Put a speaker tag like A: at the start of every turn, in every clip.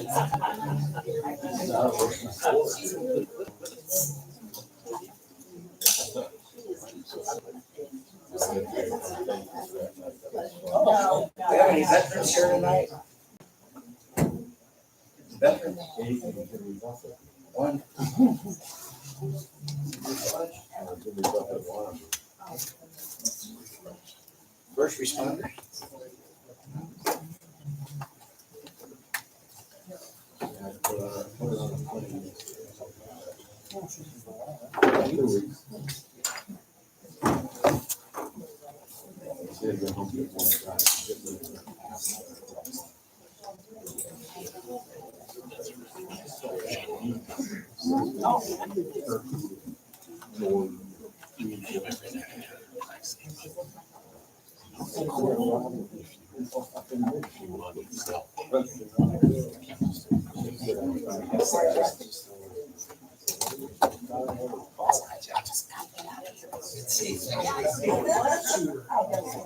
A: We have any veterans here tonight? Veterans? One. First responders?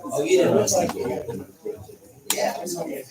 A: Oh, you didn't look like it. Yeah. Yeah.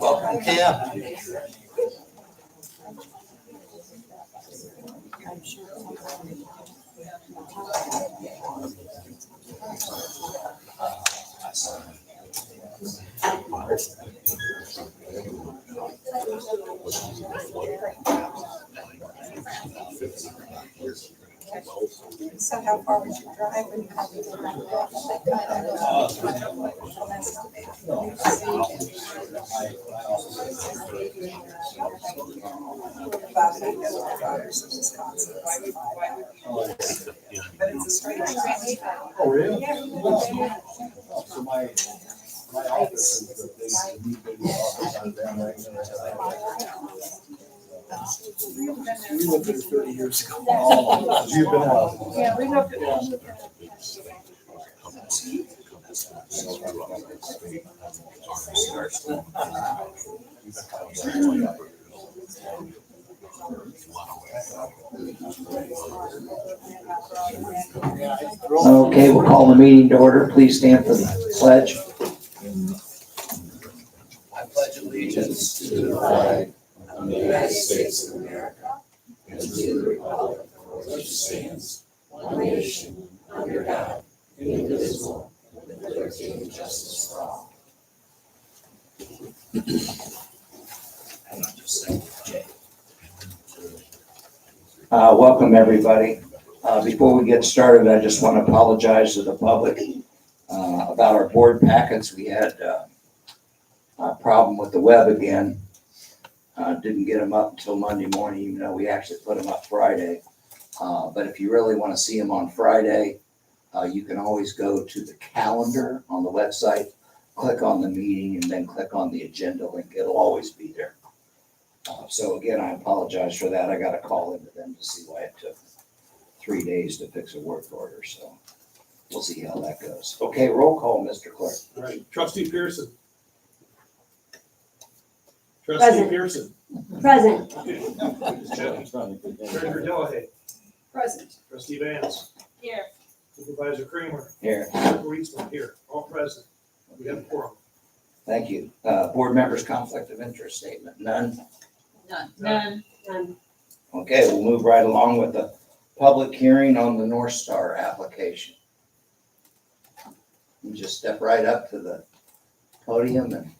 A: Welcome, Tim.
B: So how far would you drive when you have to go around But it's a straight shot.
C: Oh, really? So my office is the big office down right there. We lived there 30 years ago. Oh, you've been out.
B: Yeah, we looked at
A: Okay, we'll call the meeting to order. Please stand for the pledge. I pledge allegiance to the flag of the United States of America and to the republic for which it stands, one nation, under God, indivisible, with liberty and justice for all. Welcome, everybody. Before we get started, I just want to apologize to the public about our board packets. We had a problem with the web again. Didn't get them up until Monday morning, even though we actually put them up Friday. But if you really want to see them on Friday, you can always go to the calendar on the website, click on the meeting, and then click on the agenda link. It'll always be there. So again, I apologize for that. I got a call into them to see why it took 3 days to fix a work order. So we'll see how that goes. Okay, roll call, Mr. Clerk.
C: All right, Trustee Pearson.
D: Present.
C: Pearson.
D: Present.
C: Treasurer Delahaye.
B: Present.
C: Trustee Vance.
B: Here.
C: Supervisor Kramer.
A: Here.
C: Eastman here, all present. We have a quorum.
A: Thank you. Board members' conflict of interest statement, none?
B: None. None.
A: Okay, we'll move right along with the public hearing on the North Star application. You just step right up to the podium and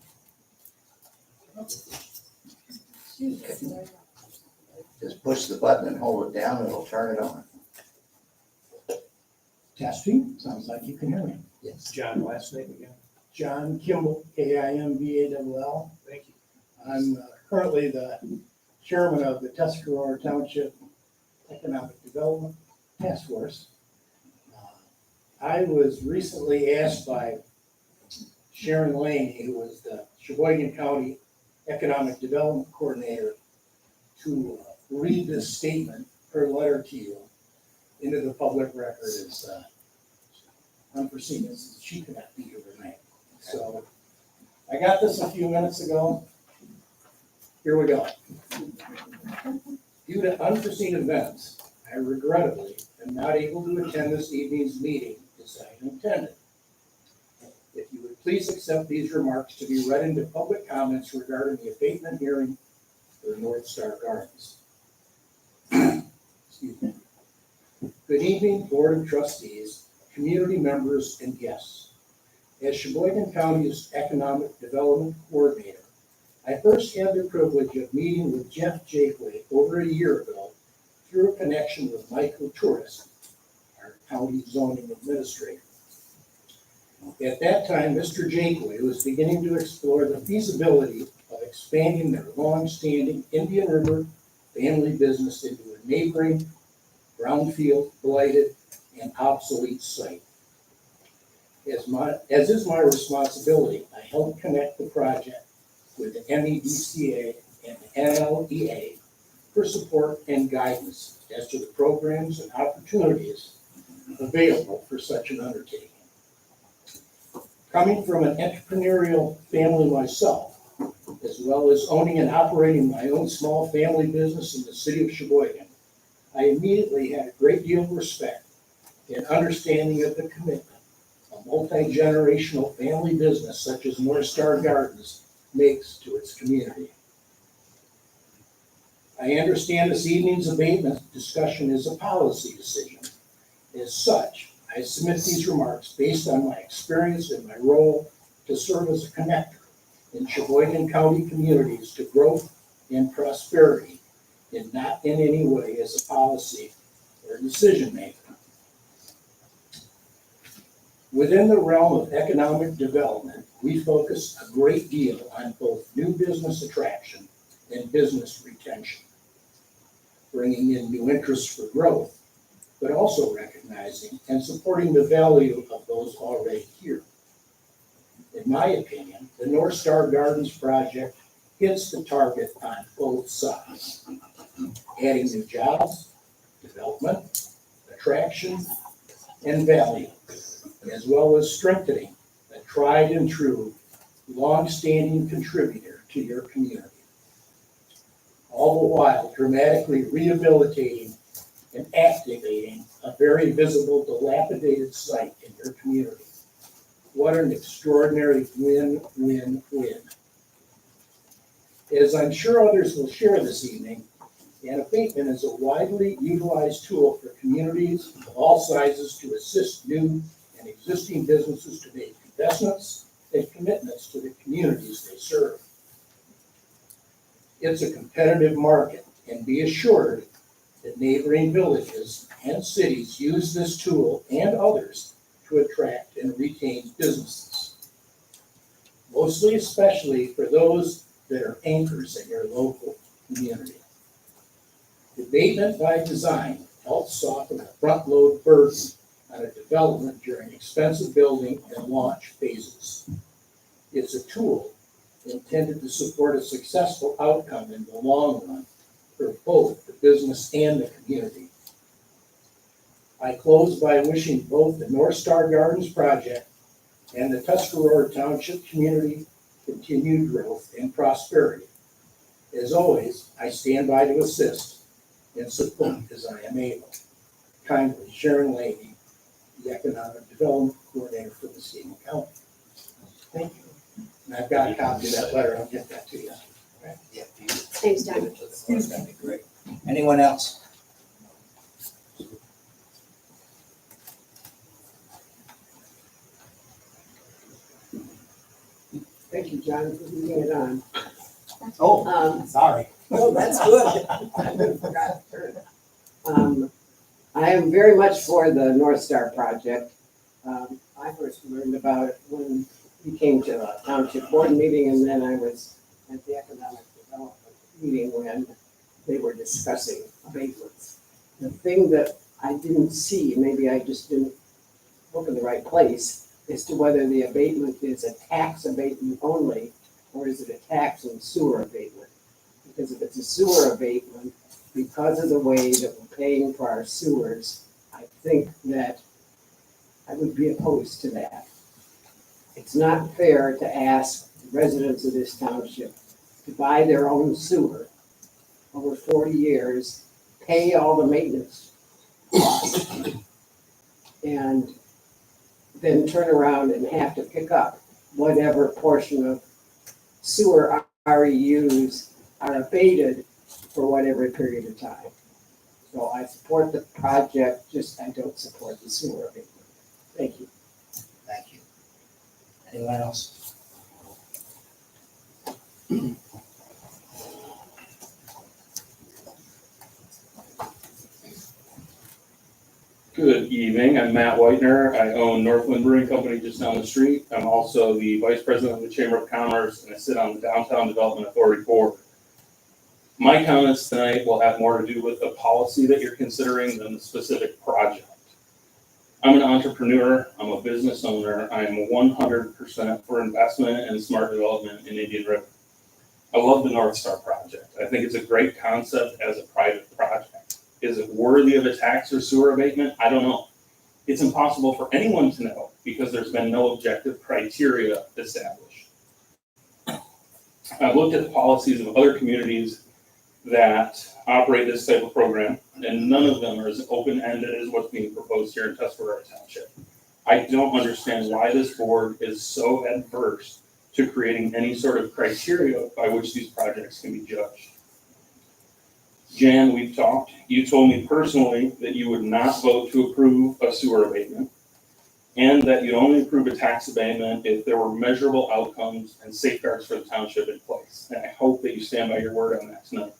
A: Just push the button and hold it down, it'll turn it on.
E: Testing, sounds like you can hear me.
A: Yes.
C: John, last name again?
E: John Kimball, Kimball.
C: Thank you.
E: I'm currently the chairman of the Tuscarora Township Economic Development Task Force. I was recently asked by Sharon Laney, who was the Sheboygan County Economic Development Coordinator, to read this statement, her letter to you, into the public record as unforeseen as she could not be here tonight. So I got this a few minutes ago. Here we go. Due to unforeseen events, I regrettably am not able to attend this evening's meeting as I intended. If you would please accept these remarks to be read into public comments regarding the abatement hearing for North Star Gardens. Excuse me. Good evening, Board of Trustees, community members, and guests. As Sheboygan County's Economic Development Coordinator, I first had the privilege of meeting with Jeff Jakeway over a year ago through a connection with Michael Tourist, our county zoning administrator. At that time, Mr. Jakeway was beginning to explore the feasibility of expanding their long-standing Indian River family business into a neighboring brownfield, blighted, and obsolete site. As is my responsibility, I helped connect the project with the MEDCA and the NLEA for support and guidance as to the programs and opportunities available for such an undertaking. Coming from an entrepreneurial family myself, as well as owning and operating my own small family business in the city of Sheboygan, I immediately had a great deal of respect and understanding of the commitment a multi-generational family business such as North Star Gardens makes to its community. I understand this evening's abatement discussion is a policy decision. As such, I submit these remarks based on my experience and my role to serve as a connector in Sheboygan County communities to growth and prosperity, and not in any way as a policy or decision maker. Within the realm of economic development, we focus a great deal on both new business attraction and business retention, bringing in new interests for growth, but also recognizing and supporting the value of those already here. In my opinion, the North Star Gardens project hits the target on both sides, adding new jobs, development, attraction, and value, as well as strengthening a tried and true, long-standing contributor to your community, all the while dramatically rehabilitating and activating a very visible, dilapidated site in your community. What an extraordinary win-win-win. As I'm sure others will share this evening, an abatement is a widely utilized tool for communities of all sizes to assist new and existing businesses to make investments and commitments to the communities they serve. It's a competitive market, and be assured that neighboring villages and cities use this tool and others to attract and retain businesses, mostly especially for those that are anchors in your local community. Abatement by design helps soften the front load burden on a development during expensive building and launch phases. It's a tool intended to support a successful outcome in the long run for both the business and the community. I close by wishing both the North Star Gardens project and the Tuscarora Township community continued growth and prosperity. As always, I stand by to assist and support as I am able. Kindly, Sharon Laney, the Economic Development Coordinator for the Muskegon County. Thank you. And I've got a copy of that letter. I'll get that to you.
A: Yeah,
D: Thanks, John.
A: give it to the clerk, that'd be great. Anyone else?
F: Thank you, John, for moving it on.
E: Oh, sorry.
F: Oh, that's good. I forgot. I am very much for the North Star project. I first learned about it when we came to a township board meeting, and then I was at the economic development meeting when they were discussing abatements. The thing that I didn't see, maybe I just didn't look in the right place, as to whether the abatement is a tax abatement only, or is it a tax and sewer abatement? Because if it's a sewer abatement, because of the way that we're paying for our sewers, I think that I would be opposed to that. It's not fair to ask residents of this township to buy their own sewer over 40 years, pay all the maintenance costs, and then turn around and have to pick up whatever portion of sewer REUs are abated for whatever period of time. So I support the project, just I don't support the sewer abatement. Thank you.
A: Thank you. Anyone else?
G: Good evening, I'm Matt Whitener. I own Northland Brewing Company just down the street. I'm also the Vice President of the Chamber of Commerce, and I sit on the Downtown Development Authority Board. My comments tonight will have more to do with the policy that you're considering than the specific project. I'm an entrepreneur, I'm a business owner, I am 100% for investment and smart development in Indian River. I love the North Star project. I think it's a great concept as a private project. Is it worthy of a tax or sewer abatement? I don't know. It's impossible for anyone to know because there's been no objective criteria established. I've looked at the policies of other communities that operate this type of program, and none of them are as open-ended as what's being proposed here in Tuscarora Township. I don't understand why this board is so adverse to creating any sort of criteria by which these projects can be judged. Jan, we've talked. You told me personally that you would not vote to approve a sewer abatement, and that you'd only approve a tax abatement if there were measurable outcomes and safeguards for the township in place. And I hope that you stand by your word on that tonight.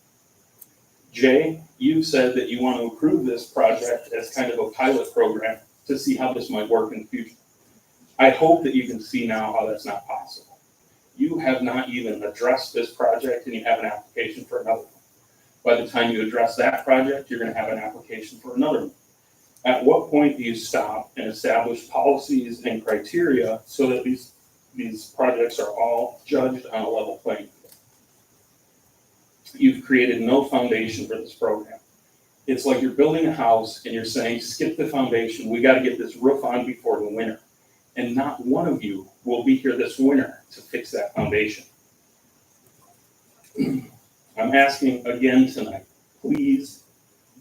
G: Jay, you've said that you want to approve this project as kind of a pilot program to see how this might work in the future. I hope that you can see now how that's not possible. You have not even addressed this project, and you have an application for another one. By the time you address that project, you're going to have an application for another one. At what point do you stop and establish policies and criteria so that these projects are all judged on a level playing field? You've created no foundation for this program. It's like you're building a house and you're saying, skip the foundation, we got to get this roof on before the winter. And not one of you will be here this winter to fix that foundation. I'm asking again tonight, please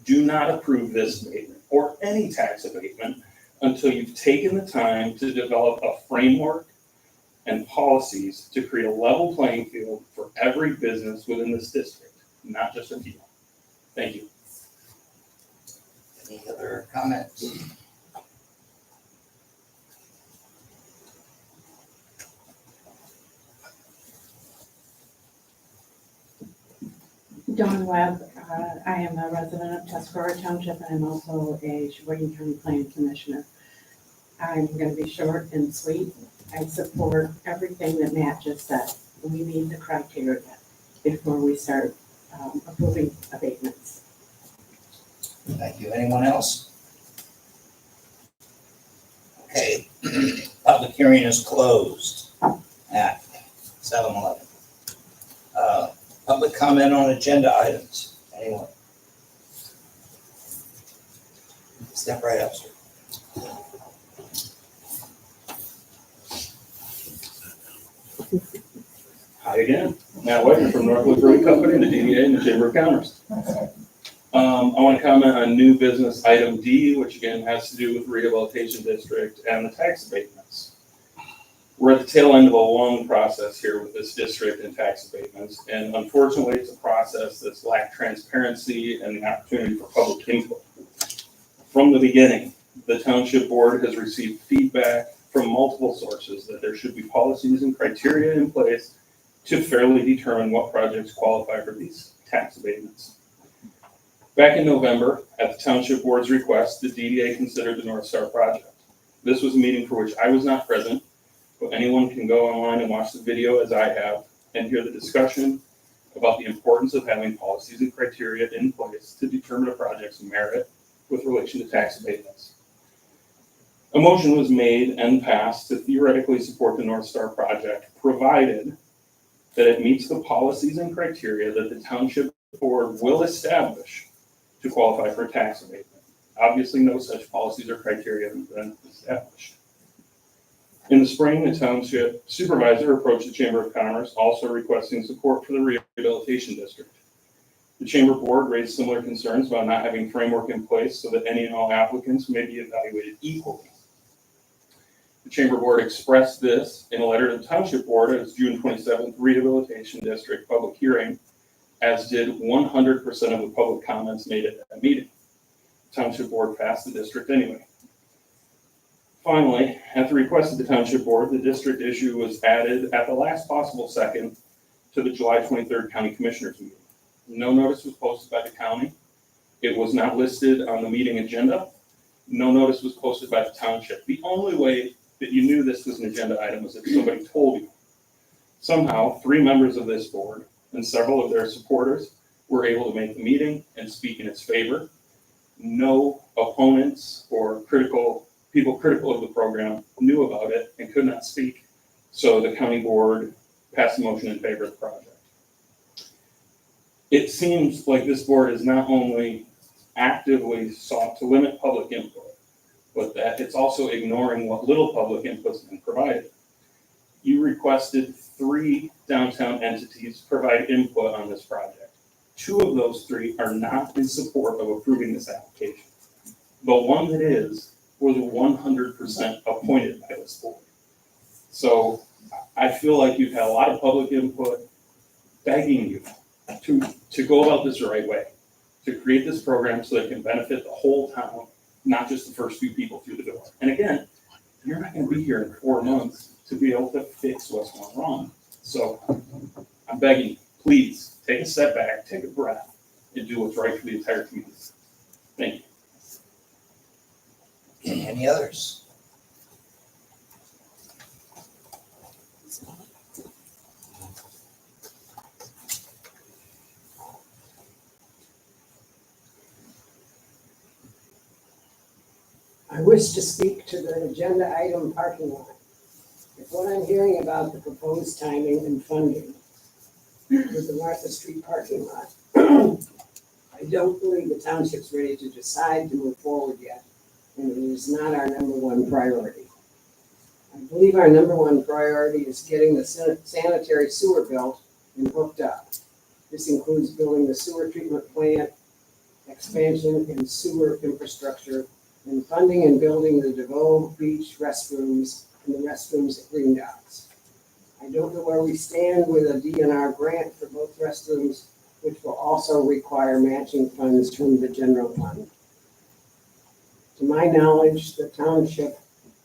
G: do not approve this abatement or any tax abatement until you've taken the time to develop a framework and policies to create a level playing field for every business within this district, not just a few. Thank you.
A: Any other comments?
H: Dawn Webb, I am a resident of Tuscarora Township, and I'm also a Sheboygan County Planning Commissioner. I'm going to be short and sweet. I support everything that Matt just said. We need the criteria before we start approving abatements.
A: Thank you. Anyone else? Okay, public hearing is closed at 7:11. Public comment on agenda items. Anyone? Step right up, sir.
G: Hi again, Matt Whitener from Northwood Brewing Company, the DDA, and the Chamber of Commerce. I want to comment on new business item D, which again has to do with rehabilitation district and the tax abatements. We're at the tail end of a long process here with this district and tax abatements, and unfortunately, it's a process that's lacked transparency and the opportunity for public input. From the beginning, the Township Board has received feedback from multiple sources that there should be policies and criteria in place to fairly determine what projects qualify for these tax abatements. Back in November, at the Township Board's request, the DDA considered the North Star project. This was a meeting for which I was not present, but anyone can go online and watch the video as I have and hear the discussion about the importance of having policies and criteria in place to determine a project's merit with relation to tax abatements. A motion was made and passed to theoretically support the North Star project, provided that it meets the policies and criteria that the Township Board will establish to qualify for a tax abatement. Obviously, no such policies or criteria have been established. In the spring, the Township Supervisor approached the Chamber of Commerce, also requesting support for the Rehabilitation District. The Chamber Board raised similar concerns about not having framework in place so that any and all applicants may be evaluated equally. The Chamber Board expressed this in a letter to the Township Board at its June 27th Rehabilitation District public hearing, as did 100% of the public comments made at that meeting. The Township Board passed the district anyway. Finally, at the request of the Township Board, the district issue was added at the last possible second to the July 23rd County Commissioners meeting. No notice was posted by the county. It was not listed on the meeting agenda. No notice was posted by the Township. The only way that you knew this was an agenda item was if somebody told you. Somehow, 3 members of this board and several of their supporters were able to make the meeting and speak in its favor. No opponents or people critical of the program knew about it and could not speak. So the county board passed a motion in favor of the project. It seems like this board has not only actively sought to limit public input, but that it's also ignoring what little public input's been provided. You requested 3 downtown entities provide input on this project. 2 of those 3 are not in support of approving this application. The one that is was 100% appointed by this board. So I feel like you've had a lot of public input begging you to go about this the right way, to create this program so that it can benefit the whole town, not just the first few people through the door. And again, you're not going to be here in 4 months to be able to fix what's going wrong. So I'm begging you, please take a step back, take a breath, and do what's right for the entire community. Thank you.
A: Okay, any others?
F: I wish to speak to the agenda item parking lot. If what I'm hearing about the proposed timing and funding with the Martha Street parking lot, I don't believe the township's ready to decide to move forward yet, and it is not our #1 priority. I believe our #1 priority is getting the sanitary sewer built and hooked up. This includes building the sewer treatment plant, expansion and sewer infrastructure, and funding and building the DeVoe Beach restrooms and the restrooms at Green Docks. I don't know where we stand with a DNR grant for both restrooms, which will also require matching funds from the general fund. To my knowledge, the township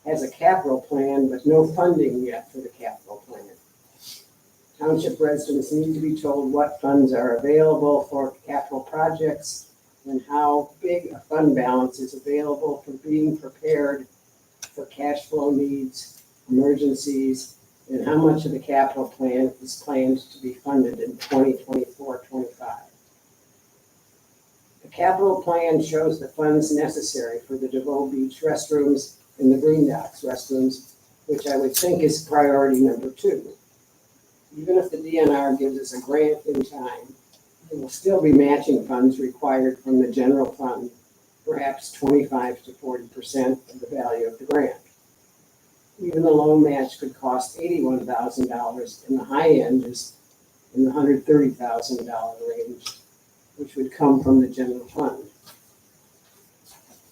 F: has a capital plan, but no funding yet for the capital plan. Township residents need to be told what funds are available for capital projects and how big a fund balance is available for being prepared for cash flow needs, emergencies, and how much of the capital plan is planned to be funded in 2024-25. The capital plan shows the funds necessary for the DeVoe Beach restrooms and the Green Docks restrooms, which I would think is priority #2. Even if the DNR gives us a grant in time, there will still be matching funds required from the general fund, perhaps 25 to 40% of the value of the grant. Even the loan match could cost $81,000, and the high end is in the $130,000 range, which would come from the general fund.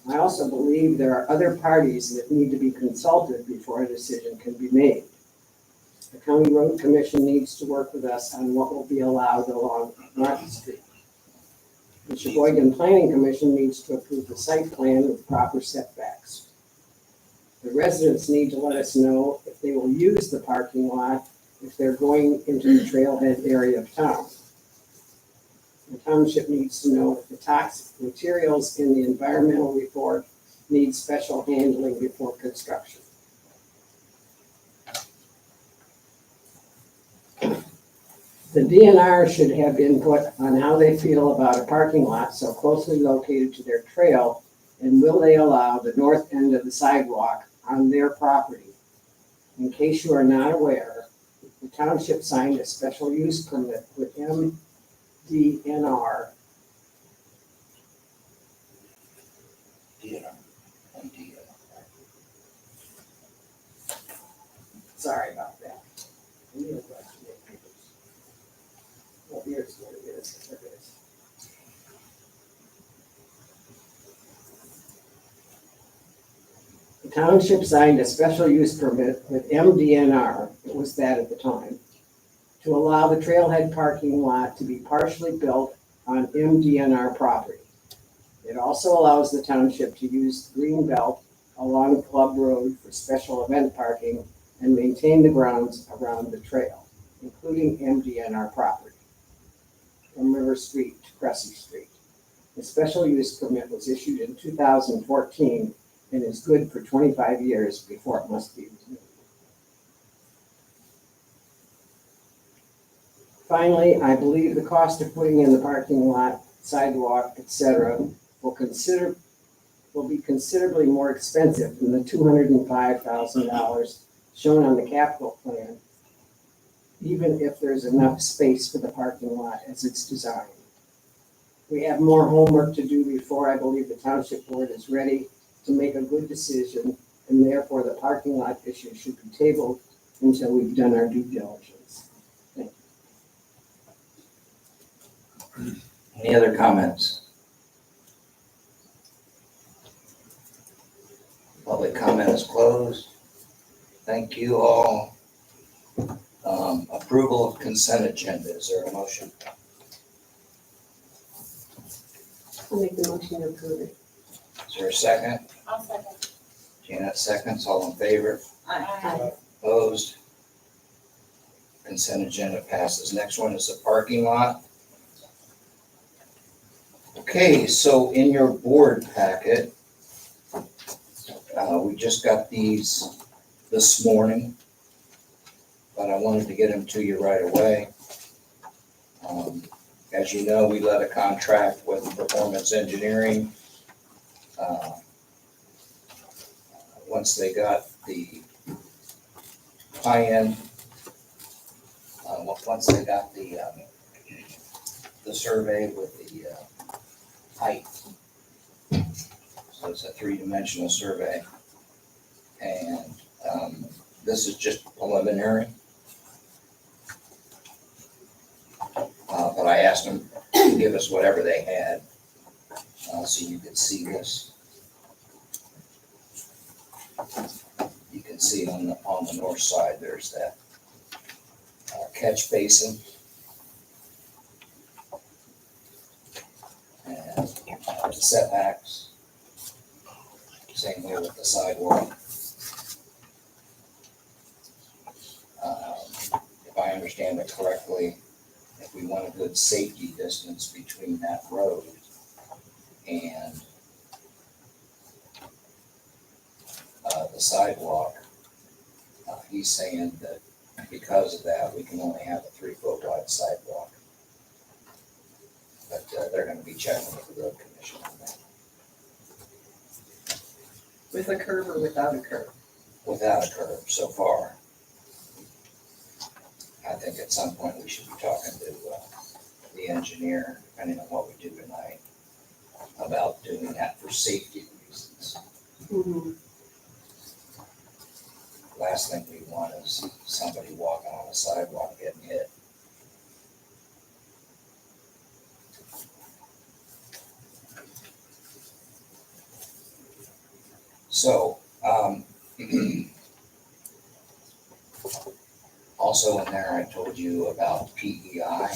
F: I also believe there are other parties that need to be consulted before a decision can be made. The County Road Commission needs to work with us on what will be allowed along Martha Street. The Sheboygan Planning Commission needs to approve the site plan with proper setbacks. The residents need to let us know if they will use the parking lot if they're going into the trailhead area of town. The township needs to know if the toxic materials in the environmental report need special handling before construction. The DNR should have input on how they feel about a parking lot so closely located to their trail, and will they allow the north end of the sidewalk on their property. In case you are not aware, the township signed a special use permit with MDNR. Sorry about that. Well, here's what it is. There it is. The township signed a special use permit with MDNR, it was that at the time, to allow the trailhead parking lot to be partially built on MDNR property. It also allows the township to use the green belt along Club Road for special event parking and maintain the grounds around the trail, including MDNR property, from River Street to Cressy Street. The special use permit was issued in 2014 and is good for 25 years before it must be renewed. Finally, I believe the cost of putting in the parking lot, sidewalk, etc. will be considerably more expensive than the $205,000 shown on the capital plan, even if there's enough space for the parking lot as it's designed. We have more homework to do before I believe the township board is ready to make a good decision, and therefore the parking lot issue should be tabled until we've done our due diligence. Thank you.
A: Any other comments? Public comment is closed. Thank you all. Approval of consent agenda. Is there a motion?
D: I'll make the motion to approve it.
A: Is there a second?
B: I'll second.
A: Janet seconds. All in favor?
D: Aye.
A: Opposed? Consent agenda passes. Next one is the parking lot. Okay, so in your board packet, we just got these this morning, but I wanted to get them to you right away. As you know, we let a contract with Performance Engineering. Once they got the high-end, once they got the survey with the height. So it's a three-dimensional survey. And this is just preliminary. But I asked them to give us whatever they had, so you could see this. You can see on the north side, there's that catch basin. And the setbacks. Same way with the sidewalk. If I understand it correctly, if we want a good safety distance between that road and the sidewalk, he's saying that because of that, we can only have a 3-foot wide sidewalk. But they're gonna be checking with the road commission on that.
B: With a curve or without a curve?
A: Without a curve so far. I think at some point we should be talking to the engineer, depending on what we do tonight, about doing that for safety reasons.
D: Mhm.
A: Last thing we want is somebody walking on a sidewalk getting hit. So, also in there, I told you about PEI.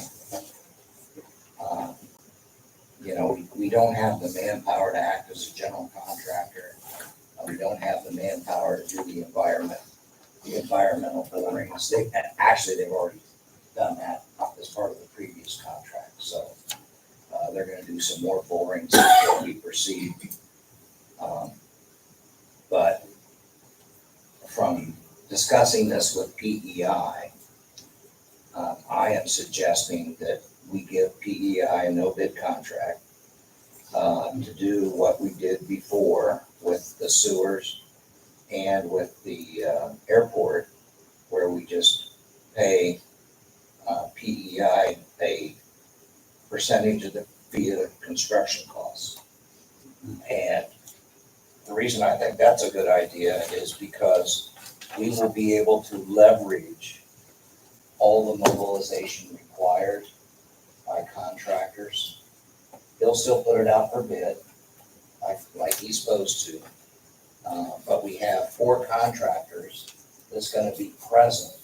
A: You know, we don't have the manpower to act as a general contractor. We don't have the manpower to do the environment. the environmental borings. They've already done that as part of the previous contract, so they're gonna do some more borings before we proceed. But from discussing this with PEI, I am suggesting that we give PEI a no bid contract to do what we did before with the sewers and with the airport, where we just pay PEI a percentage of the fee of the construction costs. And the reason I think that's a good idea is because we will be able to leverage all the mobilization required by contractors. They'll still put it out for bid, like he's supposed to. But we have 4 contractors that's gonna be present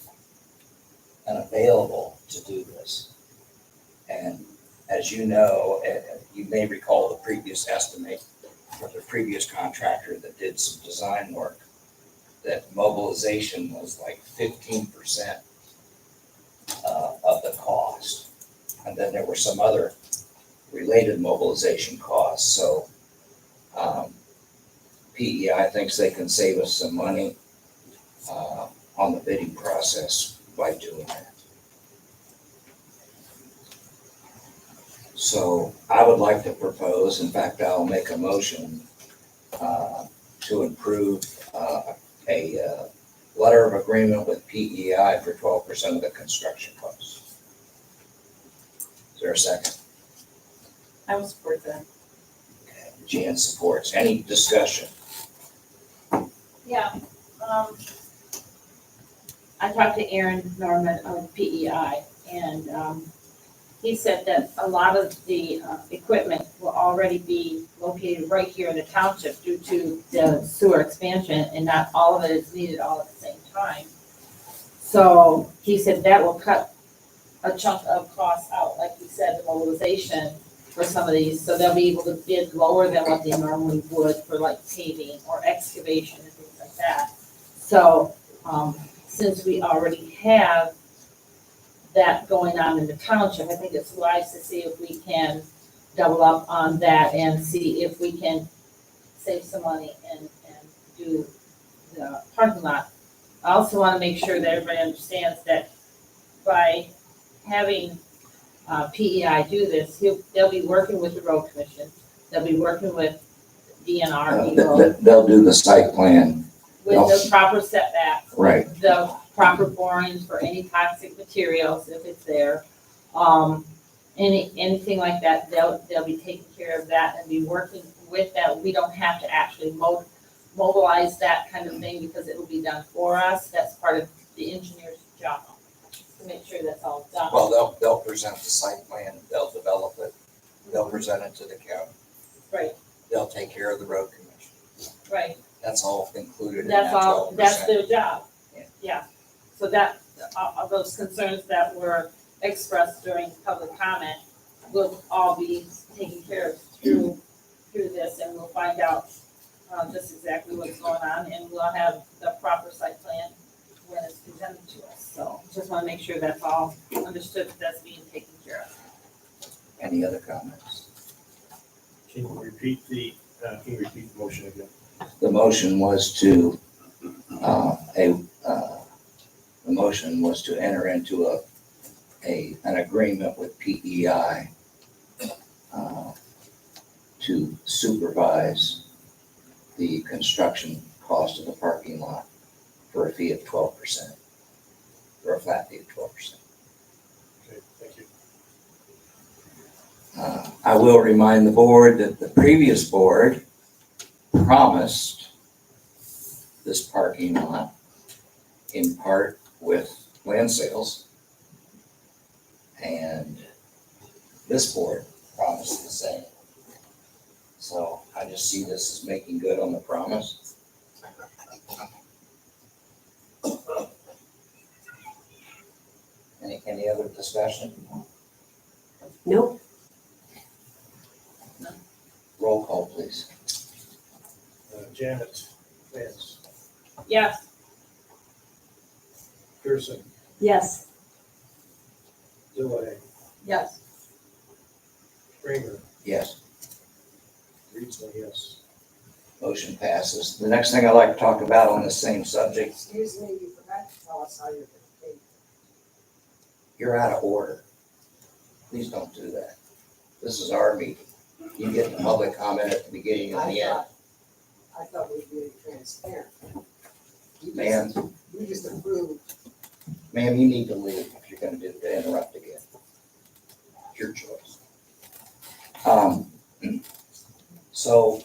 A: and available to do this. And as you know, you may recall the previous estimate for the previous contractor that did some design work, that mobilization was like 15% of the cost. And then there were some other related mobilization costs. So PEI thinks they can save us some money on the bidding process by doing that. So I would like to propose, in fact, I'll make a motion to approve a letter of agreement with PEI for 12% of the construction costs. Is there a second?
B: I will support that.
A: Okay, Jan supports. Any discussion?
I: Yeah, I talked to Aaron Norman of PEI, and he said that a lot of the equipment will already be located right here in the township due to the sewer expansion, and not all of it is needed all at the same time. So he said that will cut a chunk of costs out, like you said, the mobilization for some of these, so they'll be able to bid lower than what they normally would for like paving or excavation and things like that. So, since we already have that going on in the township, I think it's wise to see if we can double up on that and see if we can save some money and do the parking lot. I also want to make sure that everybody understands that by having PEI do this, they'll be working with the road commission, they'll be working with DNR,
A: They'll do the site plan,
I: with the proper setbacks,
A: right?
I: the proper borings for any toxic materials if it's there. Anything like that, they'll be taking care of that and be working with that. We don't have to actually mobilize that kind of thing because it will be done for us. That's part of the engineer's job, to make sure that's all done.
A: Well, they'll present the site plan, they'll develop it, they'll present it to the county.
I: Right.
A: They'll take care of the road commission.
I: Right,
A: That's all included in that
I: that's all,
A: 12%.
I: that's their job.
A: Yeah.
I: Yeah, so that, all those concerns that were expressed during public comment will all be taken care of through this, and we'll find out just exactly what's going on, and we'll have the proper site plan when it's presented to us. So just want to make sure that's all understood, that that's being taken care of.
A: Any other comments?
C: Can you repeat the motion again?
A: The motion was to, the motion was to enter into an agreement with PEI to supervise the construction cost of the parking lot for a fee of 12%, or a flat fee of 12%.
C: Okay, thank you.
A: I will remind the board that the previous board promised this parking lot in part with land sales. And this board promised the same. So I just see this as making good on the promise. Any other discussion?
D: Nope.
A: Roll call, please.
C: Janet Vance,
I: Yes,
C: Pearson,
D: Yes.
C: Delay,
B: Yes.
C: Kramer,
A: Yes,
C: Reedsma, yes.
A: motion passes. The next thing I'd like to talk about on the same subject,
F: Excuse me, you forgot to tell us how you're gonna pay.
A: you're out of order. Please don't do that. This is our meeting. You get the public comment at the beginning and the end.
F: I thought we were being transparent.
A: Ma'am,
F: You just approved.
A: ma'am, you need to leave if you're gonna interrupt again. It's your choice. So,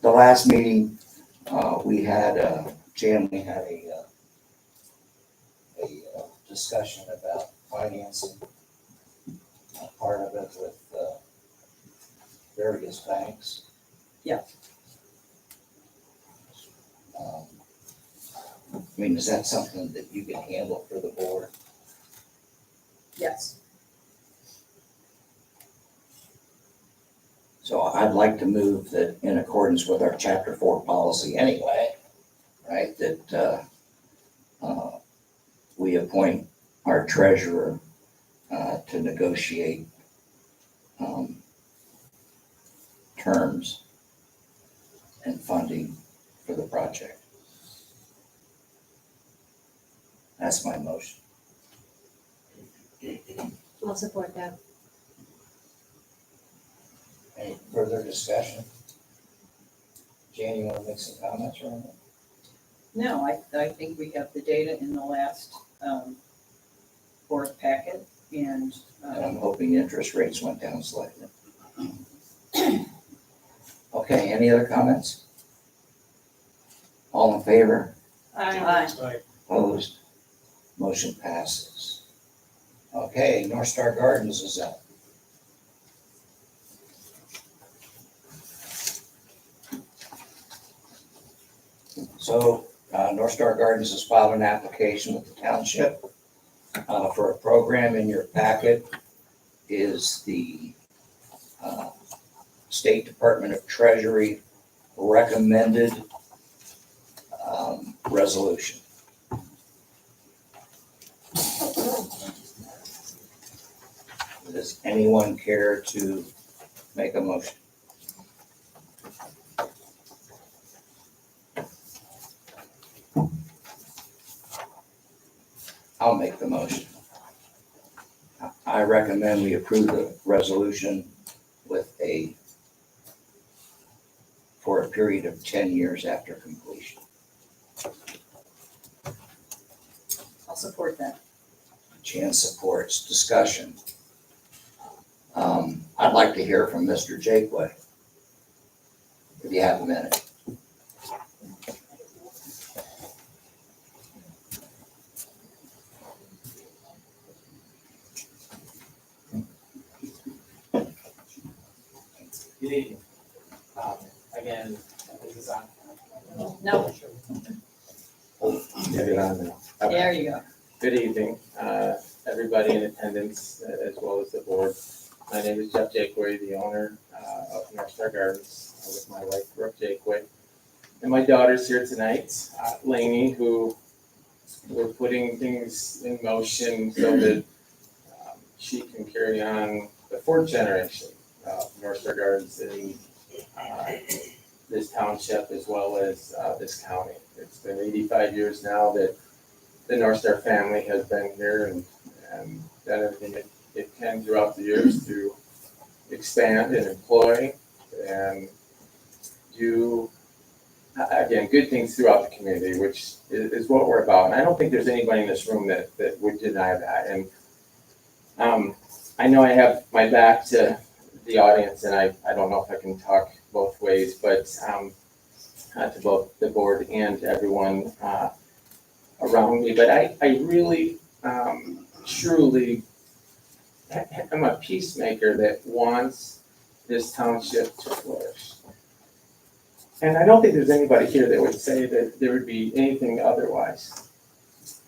A: the last meeting, we had, Jan, we had a discussion about financing, part of it with, various banks.
B: Yeah.
A: I mean, is that something that you can handle for the board?
B: Yes.
A: So I'd like to move that in accordance with our chapter 4 policy anyway, right, that we appoint our treasurer to negotiate terms and funding for the project. That's my motion.
D: I'll support that.
A: Any further discussion? Jan, you want to make some comments around it?
B: No, I think we have the data in the last, board packet and,
A: And I'm hoping interest rates went down slightly. Okay, any other comments? All in favor?
B: Aye.
A: Opposed? Motion passes. Okay, North Star Gardens is up. So, North Star Gardens has filed an application with the township for a program. In your packet is the State Department of Treasury recommended resolution. Does anyone care to make a motion? I'll make the motion. I recommend we approve the resolution with for a period of 10 years after completion.
B: I'll support that.
A: Jan supports. Discussion. I'd like to hear from Mr. Jakeway, if you have a minute.
J: Good evening. Again, this is on.
B: No,
J: Get it on now. Okay.
B: there you go.
J: Good evening, everybody in attendance, as well as the board. My name is Jeff Jakeway, the owner of North Star Gardens, with my wife Brooke Jakeway. And my daughter's here tonight, Lainey, who we're putting things in motion so that she can carry on the fourth generation of North Star Gardens in this township as well as this county. It's been 85 years now that the North Star family has been here and done everything it can throughout the years to expand and employ and do, again, good things throughout the community, which is what we're about. And I don't think there's anybody in this room that would deny that. And I know I have my back to the audience, and I don't know if I can talk both ways, but to both the board and everyone around me. But I really, truly am a peacemaker that wants this township to flourish. And I don't think there's anybody here that would say that there would be anything otherwise.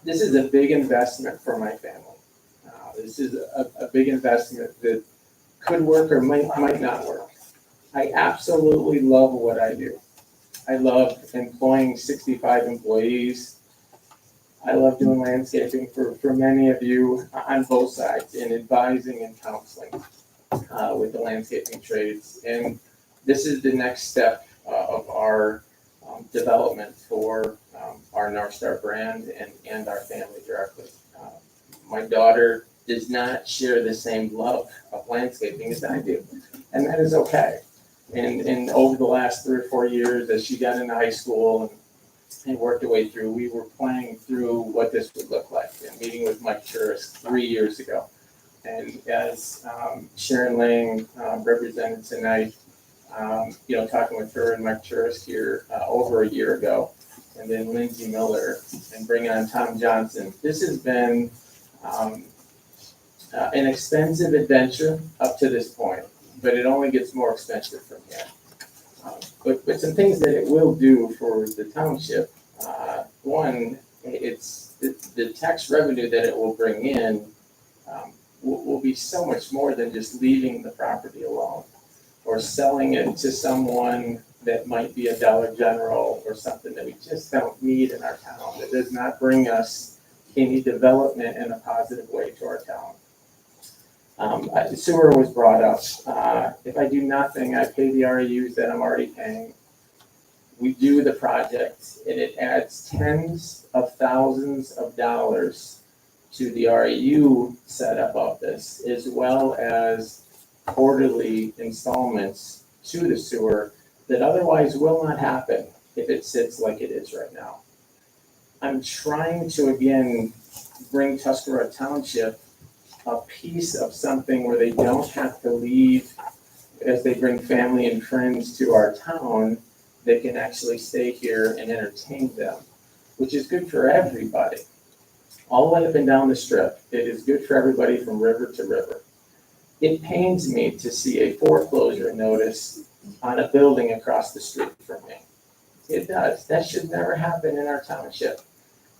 J: This is a big investment for my family. This is a big investment that could work or might not work. I absolutely love what I do. I love employing 65 employees I love doing landscaping for many of you on both sides in advising and counseling with the landscaping trades. And this is the next step of our development for our North Star brand and our family directly. My daughter does not share the same love of landscaping as I do, and that is okay. And over the last 3 or 4 years, as she got into high school and worked her way through, we were planning through what this would look like. And meeting with Mike Churis 3 years ago. And as Sharon Lang represented tonight, talking with her and Mike Churis here over a year ago, and then Lindsay Miller, and bringing on Tom Johnson. This has been an expensive adventure up to this point, but it only gets more expensive from here. But some things that it will do for the township, one, it's the tax revenue that it will bring in will be so much more than just leaving the property alone or selling it to someone that might be a Dollar General or something that we just don't need in our town, that does not bring us any development in a positive way to our town. Sewer was brought up. If I do nothing, I pay the REUs that I'm already paying. We do the project, and it adds tens of thousands of dollars to the REU setup of this, as well as quarterly installments to the sewer that otherwise will not happen if it sits like it is right now. I'm trying to, again, bring Tuscarora Township a piece of something where they don't have to leave as they bring family and friends to our town. They can actually stay here and entertain them, which is good for everybody. All the way up and down the strip, it is good for everybody from river to river. It pains me to see a foreclosure notice on a building across the street from me. It does. That should never happen in our township.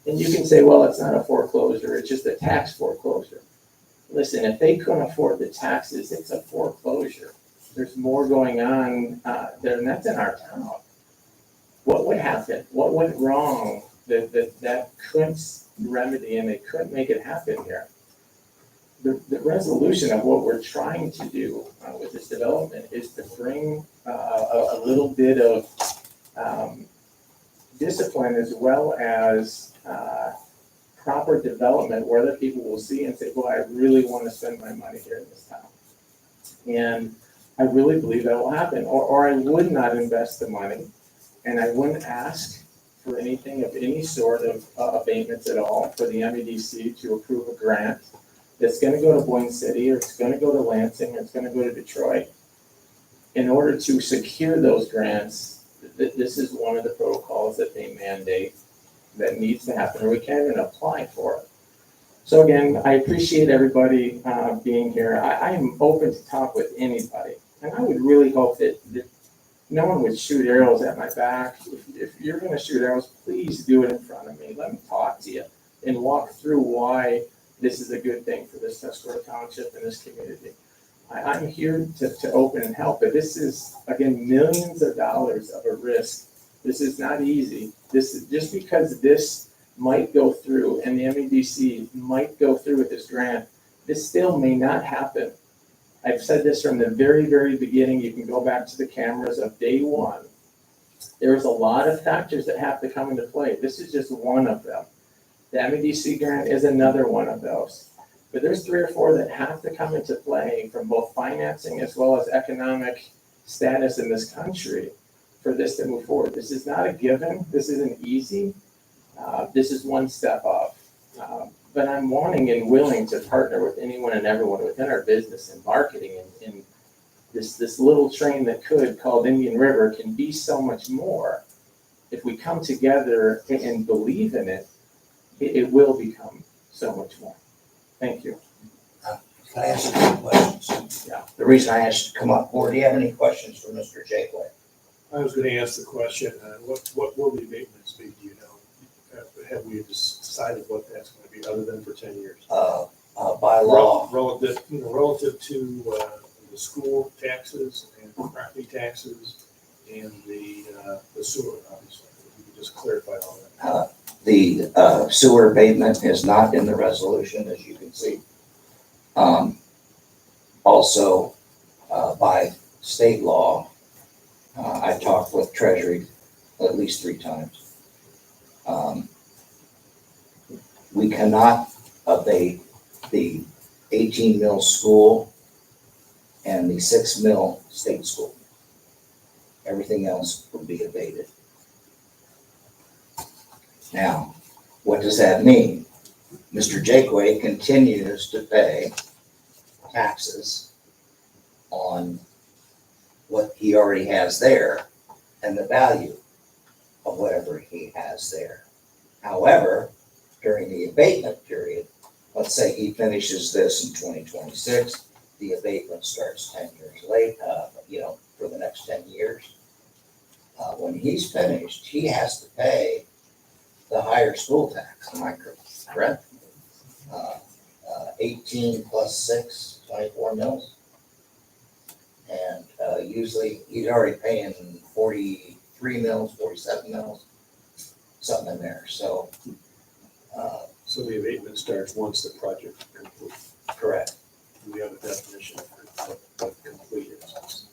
J: And you can say, well, it's not a foreclosure, it's just a tax foreclosure. Listen, if they couldn't afford the taxes, it's a foreclosure. There's more going on there, and that's in our town. What would happen? What went wrong that couldn't remedy and they couldn't make it happen here? The resolution of what we're trying to do with this development is to bring a little bit of discipline as well as proper development where other people will see and say, well, I really want to spend my money here in this town. And I really believe that will happen, or I would not invest the money and I wouldn't ask for anything of any sort of abatements at all for the MEDC to approve a grant that's going to go to Boyne City, or it's going to go to Lansing, or it's going to go to Detroit. In order to secure those grants, this is one of the protocols that they mandate that needs to happen, or we can't even apply for it. So again, I appreciate everybody being here. I am open to talk with anybody, and I would really hope that no one would shoot arrows at my back. If you're going to shoot arrows, please do it in front of me. Let me talk to you and walk through why this is a good thing for this Tuscarora Township and this community. I'm here to open and help, but this is, again, millions of dollars of a risk. This is not easy. This is just because this might go through and the MEDC might go through with this grant, this still may not happen. I've said this from the very, very beginning. You can go back to the cameras of day one. There's a lot of factors that have to come into play. This is just one of them. The MEDC grant is another one of those. But there's 3 or 4 that have to come into play from both financing as well as economic status in this country for this to move forward. This is not a given. This isn't easy. This is one step up. But I'm wanting and willing to partner with anyone and everyone within our business and marketing, and this little train that could, called Indian River, can be so much more. If we come together and believe in it, it will become so much more. Thank you.
A: Can I ask you 2 questions?
J: Yeah.
A: The reason I asked you to come up, board, do you have any questions for Mr. Jakeway?
C: I was gonna ask the question, what will the abatements be, do you know? Have we decided what that's gonna be, other than for 10 years?
A: By law,
C: Relative to the school taxes and property taxes and the sewer, obviously. If you could Just clarify all that.
A: The sewer abatement is not in the resolution, as you can see. Also, by state law, I talked with Treasury at least 3 times. We cannot abate the 18 mil school and the 6 mil state school. Everything else will be abated. Now, what does that mean? Mr. Jakeway continues to pay taxes on what he already has there and the value of whatever he has there. However, during the abatement period, let's say he finishes this in 2026, the abatement starts 10 years late, for the next 10 years. When he's finished, he has to pay the higher school tax, am I correct? 18 plus 6, 24 mils. And usually he's already paying 43 mils, 47 mils, something in there. So,
C: So the abatement starts once the project is complete.
A: correct.
C: We have a definition of what complete is.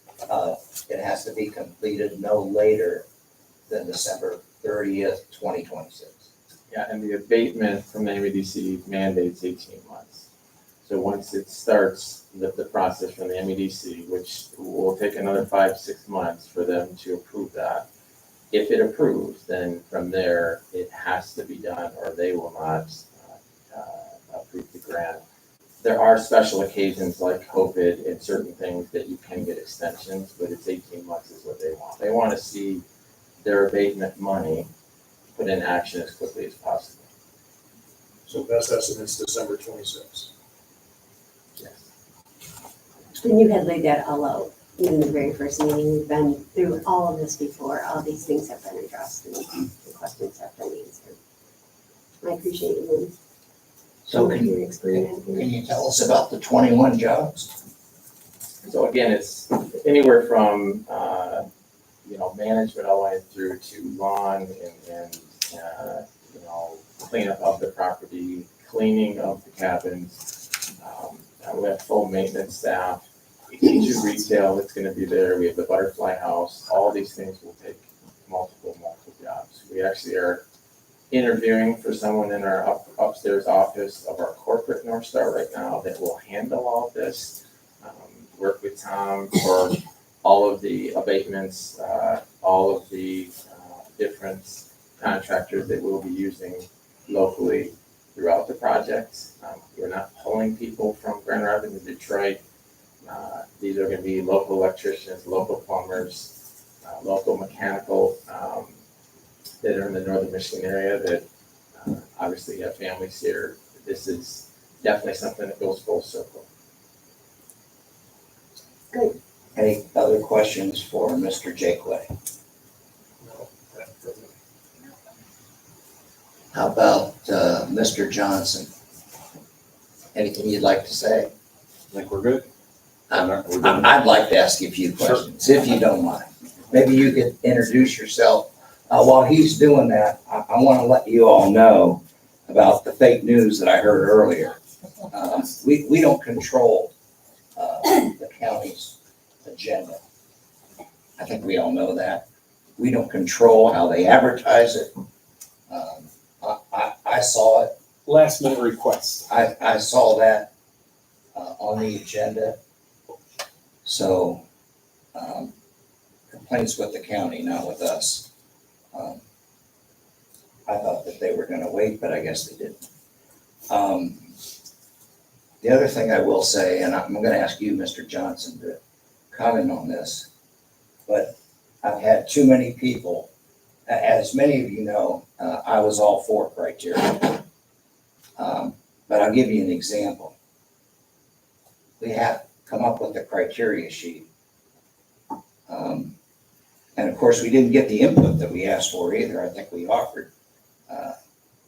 A: It has to be completed no later than December 30th, 2026.
J: Yeah, and the abatement from the MEDC mandates 18 months. So once it starts, the process from the MEDC, which will take another 5-6 months for them to approve that. If it approves, then from there, it has to be done or they will not approve the grant. There are special occasions like COVID and certain things that you can get extensions, but it's 18 months is what they want. They want to see their abatement money put in action as quickly as possible.
C: So best estimate's December 26th.
J: Yes.
D: And you had laid that all out in the very first meeting. We've been through all of this before. All these things have been addressed and the questions have been answered. I appreciate you.
A: So can you tell us about the 21 jobs?
J: So again, it's anywhere from, management all the way through to lawn and cleanup of the property, cleaning of the cabins. We have full maintenance staff, to retail that's gonna be there. We have the butterfly house. All these things will take multiple jobs. We actually are interviewing for someone in our upstairs office of our corporate North Star right now that will handle all of this. Work with Tom for all of the abatements, all of the different contractors that we'll be using locally throughout the project. We're not pulling people from Grand Rapids and Detroit. These are gonna be local electricians, local plumbers, local mechanical that are in the northern Michigan area that obviously have families here. This is definitely something that goes full circle.
A: Any other questions for Mr. Jakeway?
C: No, that doesn't.
A: How about Mr. Johnson? Anything you'd like to say?
K: I think we're good.
A: I'd like to ask you a few questions, if you don't mind. Maybe you could introduce yourself. While he's doing that, I want to let you all know about the fake news that I heard earlier. We don't control the county's agenda. I think we all know that. We don't control how they advertise it. I saw it.
K: Last minute request.
A: I saw that on the agenda. So complaints with the county, not with us. I thought that they were gonna wait, but I guess they didn't. The other thing I will say, and I'm gonna ask you, Mr. Johnson, to comment on this, but I've had too many people, as many of you know, I was all for criteria. But I'll give you an example. We have come up with a criteria sheet. And of course, we didn't get the input that we asked for either. I think we offered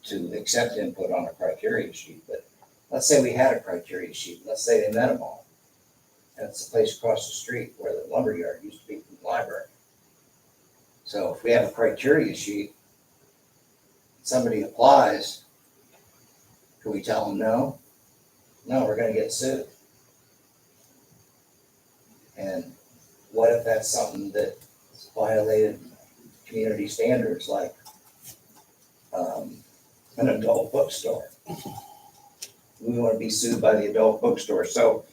A: to accept input on a criteria sheet, but let's say we had a criteria sheet. Let's say they met them all. And it's the place across the street where the lumberyard used to be from the library. So if we have a criteria sheet somebody applies, can we tell them no? No, we're gonna get sued. And what if that's something that violated community standards, like an adult bookstore? We want to be sued by the adult bookstore. So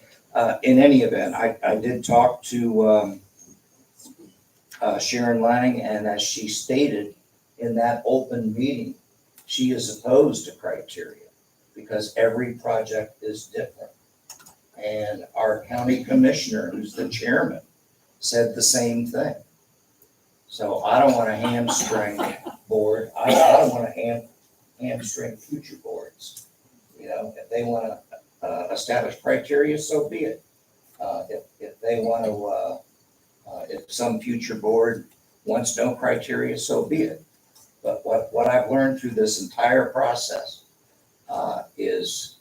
A: in any event, I did talk to Sharon Lang, and as she stated in that open meeting, she is opposed to criteria because every project is different. And our county commissioner, who's the chairman, said the same thing. So I don't want to hamstring board. I don't want to hamstring future boards. You know, if they want to establish criteria, so be it. If they want to, if some future board wants no criteria, so be it. But what I've learned through this entire process is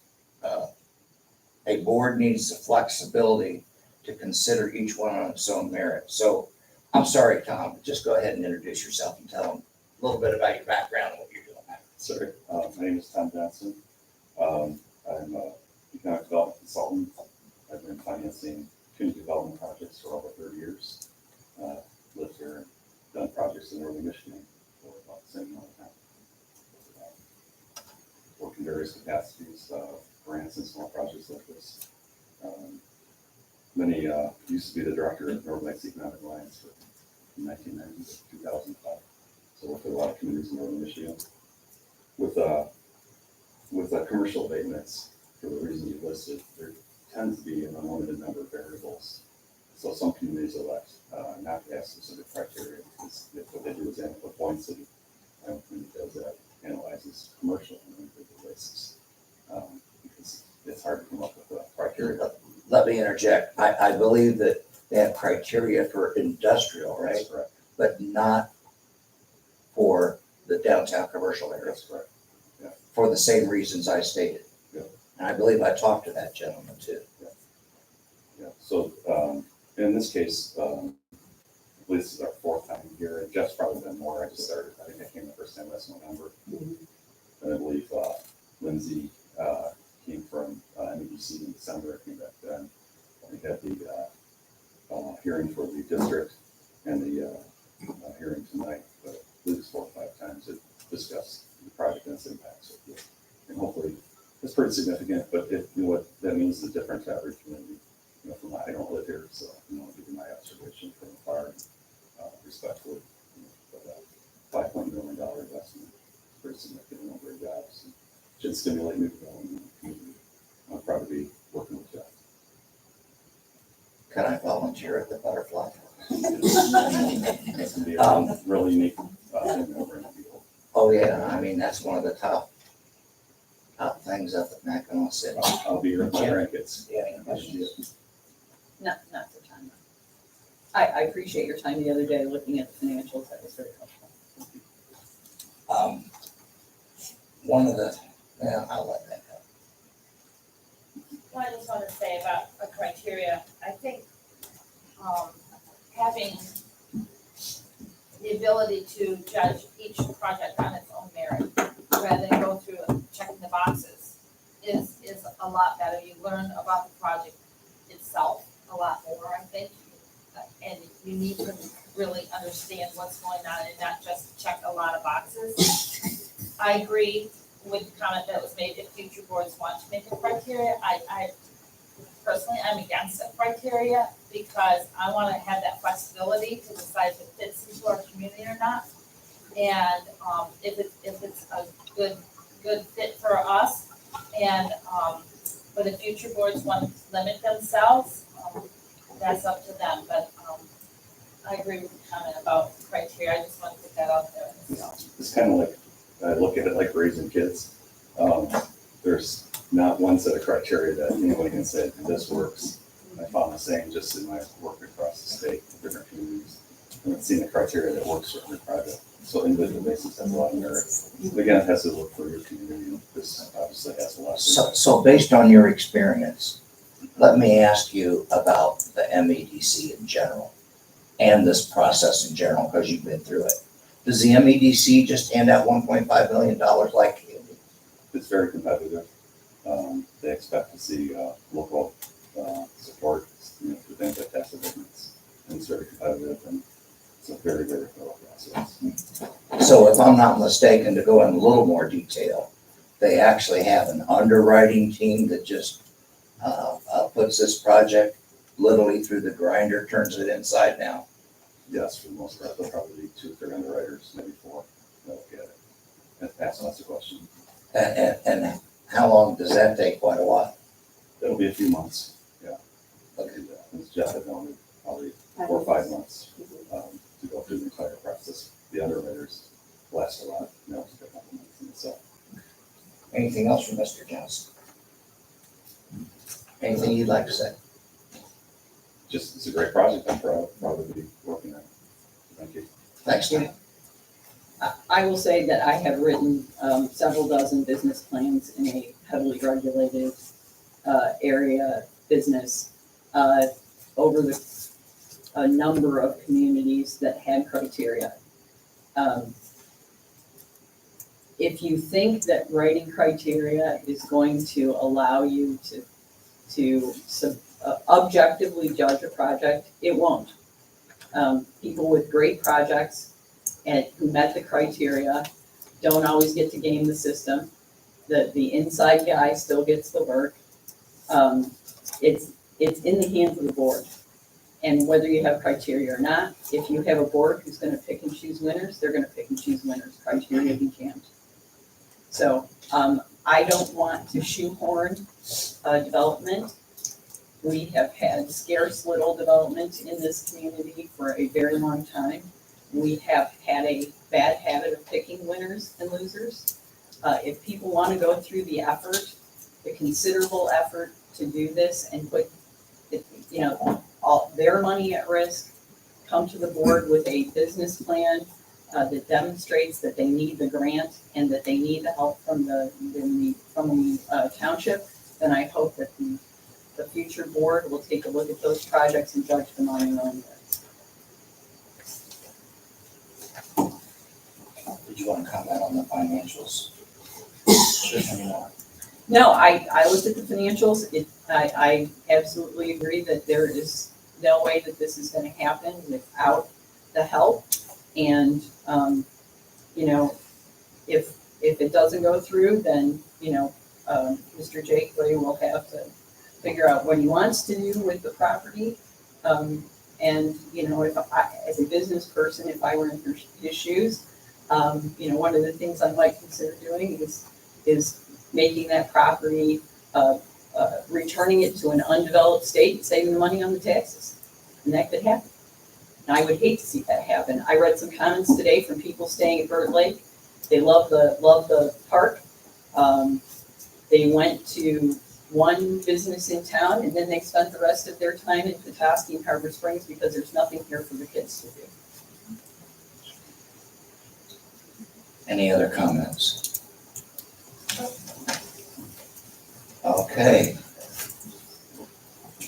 A: a board needs the flexibility to consider each one on its own merit. So I'm sorry, Tom, but just go ahead and introduce yourself and tell them a little bit about your background and what you're doing.
K: Sorry, my name is Tom Johnson. I'm an economic development consultant. I've been financing community development projects for over 30 years. Lived here and done projects in northern Michigan for about the same amount of time. Worked in various capacities, grants and small projects like this. Many used to be the director of Northern Lights Economic Alliance from 1990 to 2005. So worked with a lot of communities in northern Michigan. With commercial abatements, for the reason you listed, there tends to be an unlimited number of variables. So some communities elect not to have specific criteria because what they do is end up with one city. I don't think it does that, analyzes commercial on an individual basis. Because it's hard to come up with a criteria.
A: Let me interject. I believe that they have criteria for industrial, right?
K: That's correct.
A: But not for the downtown commercial area.
K: That's correct.
A: For the same reasons I stated.
K: Yeah.
A: And I believe I talked to that gentleman too.
K: Yeah, so in this case, I believe this is our fourth time here, and Jeff's probably been more. I just started, I think I came the first time last November. And I believe Lindsay came from MEDC in December. I came back then. We had the hearing for the district and the hearing tonight, but I believe it's 4 or 5 times to discuss the project and its impacts. And hopefully it's pretty significant, but what that means is different to every community. From I don't live here, so I'll give you my observation from afar and respectfully. But $5.1 million investment is pretty significant in number of jobs. And should stimulate new development in the community. I'm proud to be working with Jeff.
A: Can I volunteer at the Butterfly?
K: It's going to be a really unique thing over in the field.
A: Oh yeah, I mean, that's one of the top things up at Mackinac City.
K: I'll be here with my grandkids.
A: Yeah.
L: Not for time. I appreciate your time the other day looking at the financials. That was very helpful.
A: One of the, I'll let that go.
I: Well, I just want to say about a criteria, I think having the ability to judge each project on its own merit, rather than go through checking the boxes, is a lot better. You learn about the project itself a lot more, I think, and you need to really understand what's going on and not just check a lot of boxes. I agree with the comment that was made if future boards want to make a criteria. I personally, I'm against the criteria because I want to have that flexibility to decide if it fits into our community or not. And if it's a good fit for us, and for the future boards want to limit themselves, that's up to them. But I agree with the comment about criteria. I just want to put that out there.
K: It's kind of like, I look at it like raising kids. There's not one set of criteria that anyone can say, this works. I found the same just in my work across the state, different communities. And I've seen the criteria that works for every project. So individual basis has a lot of merit. Again, it has to look for your community. This obviously has a lot of
A: So based on your experience, let me ask you about the MEDC in general and this process in general, because you've been through it. Does the MEDC just hand out $1.5 million like?
K: It's very competitive. They expect to see local support, to things like tax abatements. And it's very competitive, and it's a very, very thorough process.
A: So if I'm not mistaken, to go in a little more detail, they actually have an underwriting team that just puts this project literally through the grinder, turns it inside now.
K: Yes, for the most part, they'll probably be 2 or 3 underwriters, maybe 4. They'll get it. And ask lots of questions.
A: And how long does that take? Quite a while.
K: It'll be a few months, yeah.
A: Okay.
K: And as Jeff had known, probably 4 or 5 months to go through the entire process. The underwriters last a lot, just a couple months in itself.
A: Anything else from Mr. Johnson? Anything you'd like to say?
K: Just, it's a great project. I'm proud to be working on it. Thank you.
A: Thanks, Tom.
L: I will say that I have written several dozen business plans in a heavily regulated area business over a number of communities that had criteria. If you think that writing criteria is going to allow you to objectively judge a project, it won't. People with great projects and who met the criteria don't always get to game the system. The inside guy still gets the work. It's in the hands of the board. And whether you have criteria or not, if you have a board who's gonna pick and choose winners, they're gonna pick and choose winners. Criteria be jammed. So I don't want to shoehorn development. We have had scarce little development in this community for a very long time. We have had a bad habit of picking winners and losers. If people want to go through the effort, the considerable effort to do this and put, all their money at risk, come to the board with a business plan that demonstrates that they need the grant and that they need the help from the township, then I hope that the future board will take a look at those projects and judge them on their own merits.
A: Did you want to comment on the financials? Anymore?
L: No, I looked at the financials. I absolutely agree that there is no way that this is going to happen without the help. And, if it doesn't go through, then, Mr. Jakeway will have to figure out what he wants to do with the property. And, if I, as a business person, if I were in his shoes, one of the things I might consider doing is making that property, returning it to an undeveloped state, and saving the money on the taxes. And that could happen. And I would hate to see that happen. I read some comments today from people staying at Bird Lake. They love the park. They went to one business in town, and then they spent the rest of their time in Petoskey and Harbor Springs because there's nothing here for the kids to do.
A: Any other comments? Okay.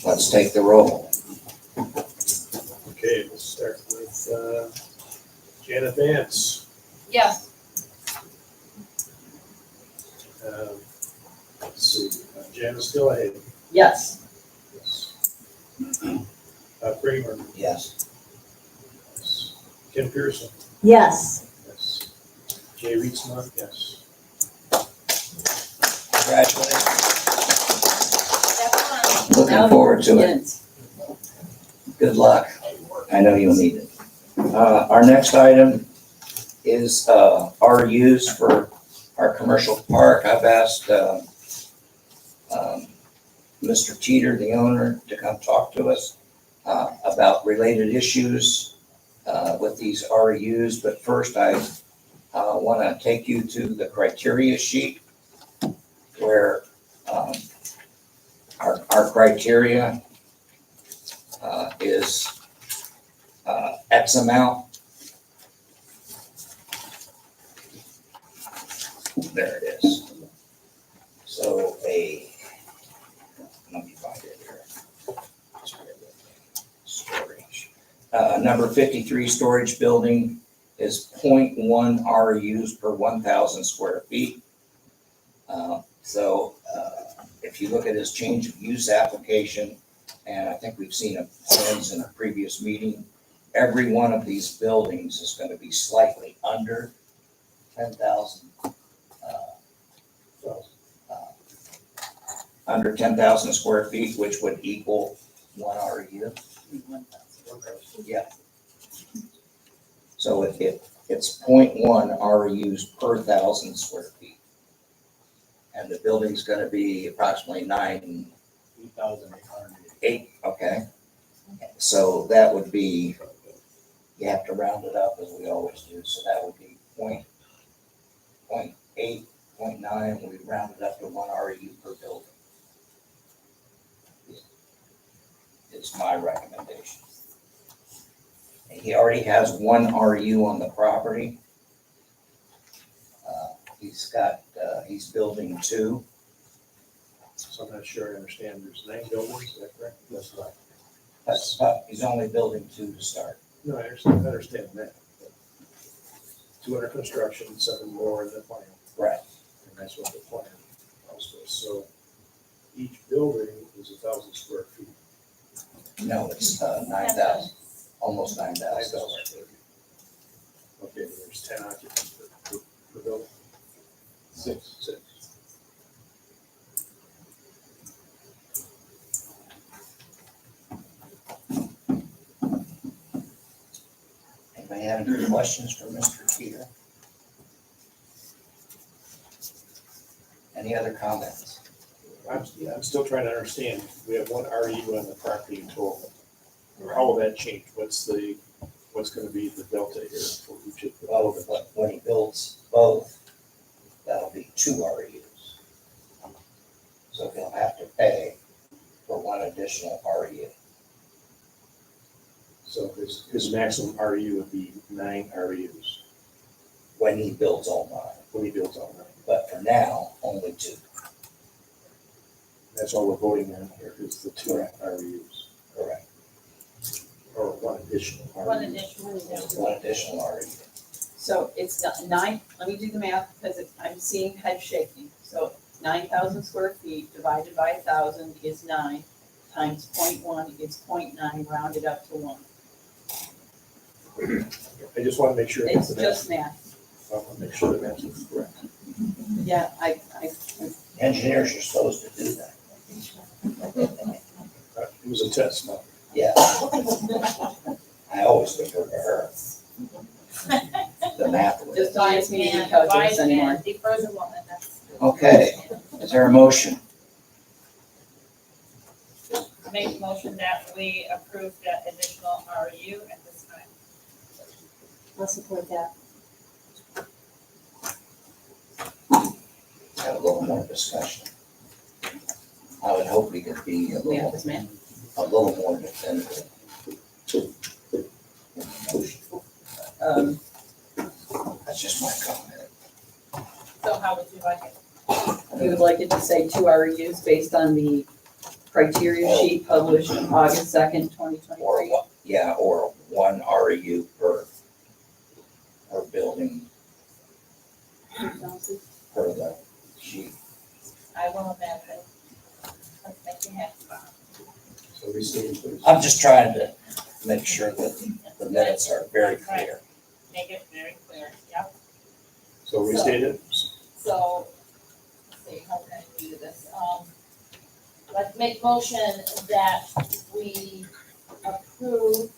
A: Let's take the roll.
C: Okay, we'll start with Janet Vance.
I: Yes.
C: Let's see, Janice Stillahay.
L: Yes.
C: Yes. Kramer.
A: Yes.
C: Yes. Kim Pearson.
D: Yes.
C: Yes. Jay Reitsma. Yes.
A: Congratulations.
I: Step
A: Looking forward to it.
L: Yes.
A: Good luck. I know you'll need it. Our next item is RUs for our commercial park. I've asked Mr. Teeter, the owner, to come talk to us about related issues with these RUs. But first, I want to take you to the criteria sheet where our criteria is X amount. There it is. So let me find it here. Storage. Number 53 storage building is 0.1 RUs per 1,000 square feet. So if you look at his change of use application, and I think we've seen plans in a previous meeting, every one of these buildings is going to be slightly under 10,000. Under 10,000 square feet, which would equal 1 RU. Yeah. So it's 0.1 RUs per 1,000 square feet. And the building's gonna be approximately 8,800. Okay. So that would be, you have to round it up as we always do, so that would be 0.8, 0.9, we round it up to 1 RU per building. Is my recommendation. He already has 1 RU on the property. He's building 2.
C: So I'm not sure I understand. There's 9 buildings, is that correct? That's right.
A: But he's only building 2 to start.
C: No, I understand that. 2 under construction, 7 more in the plan.
A: Right.
C: And that's what the plan also is. So each building is 1,000 square feet.
A: No, it's 9,000, almost 9,000.
C: 9,000. Okay, there's 10 occupants per building. 6.
A: Anybody have any questions for Mr. Peter? Any other comments?
C: I'm still trying to understand. We have 1 RU on the property in total. How will that change? What's gonna be the delta here for each of the
A: Well,
C: buildings?
A: when he builds both, that'll be 2 RUs. So he'll have to pay for 1 additional RU.
C: So his maximum RU would be 9 RUs
A: When he builds all 9,
C: when he builds all 9.
A: but for now, only 2.
C: That's all we're voting on here is the 2 RUs,
A: Correct.
C: or 1 additional RU.
I: One additional.
A: 1 additional RU.
L: So it's not 9, let me do the math because I'm seeing head shaking. So 9,000 square feet divided by 1,000 is 9, times 0.1 is 0.9, rounded up to 1.
C: I just want to make sure.
L: It's just math.
C: I want to make sure the math is correct.
L: Yeah,
A: Engineers are supposed to do that.
C: It was a test, no?
A: Yeah. I always defer to her. The math.
L: just don't ask me to do
I: And
L: calculus
I: wise
L: anymore.
I: man defers a woman, that's.
A: Okay, is there a motion?
I: Make a motion that we approve that additional RU at this time.
D: I'll support that.
A: Have a little more discussion. I would hope we could be a
L: We have
A: little,
L: this man.
A: more definitive. in the motion. That's just my comment.
I: So how would you like it?
L: We would like it to say 2 RUs based on the criteria sheet published August 2nd, 2023.
A: Or or 1 RU per building per the sheet.
I: I will amend it. Let's make you happy, Bob.
C: So restate, please.
A: I'm just trying to make sure that the minutes are very clear.
I: Make it very clear, yep.
C: So restate it.
I: So, let's see, how can I do this? Let's make motion that we approve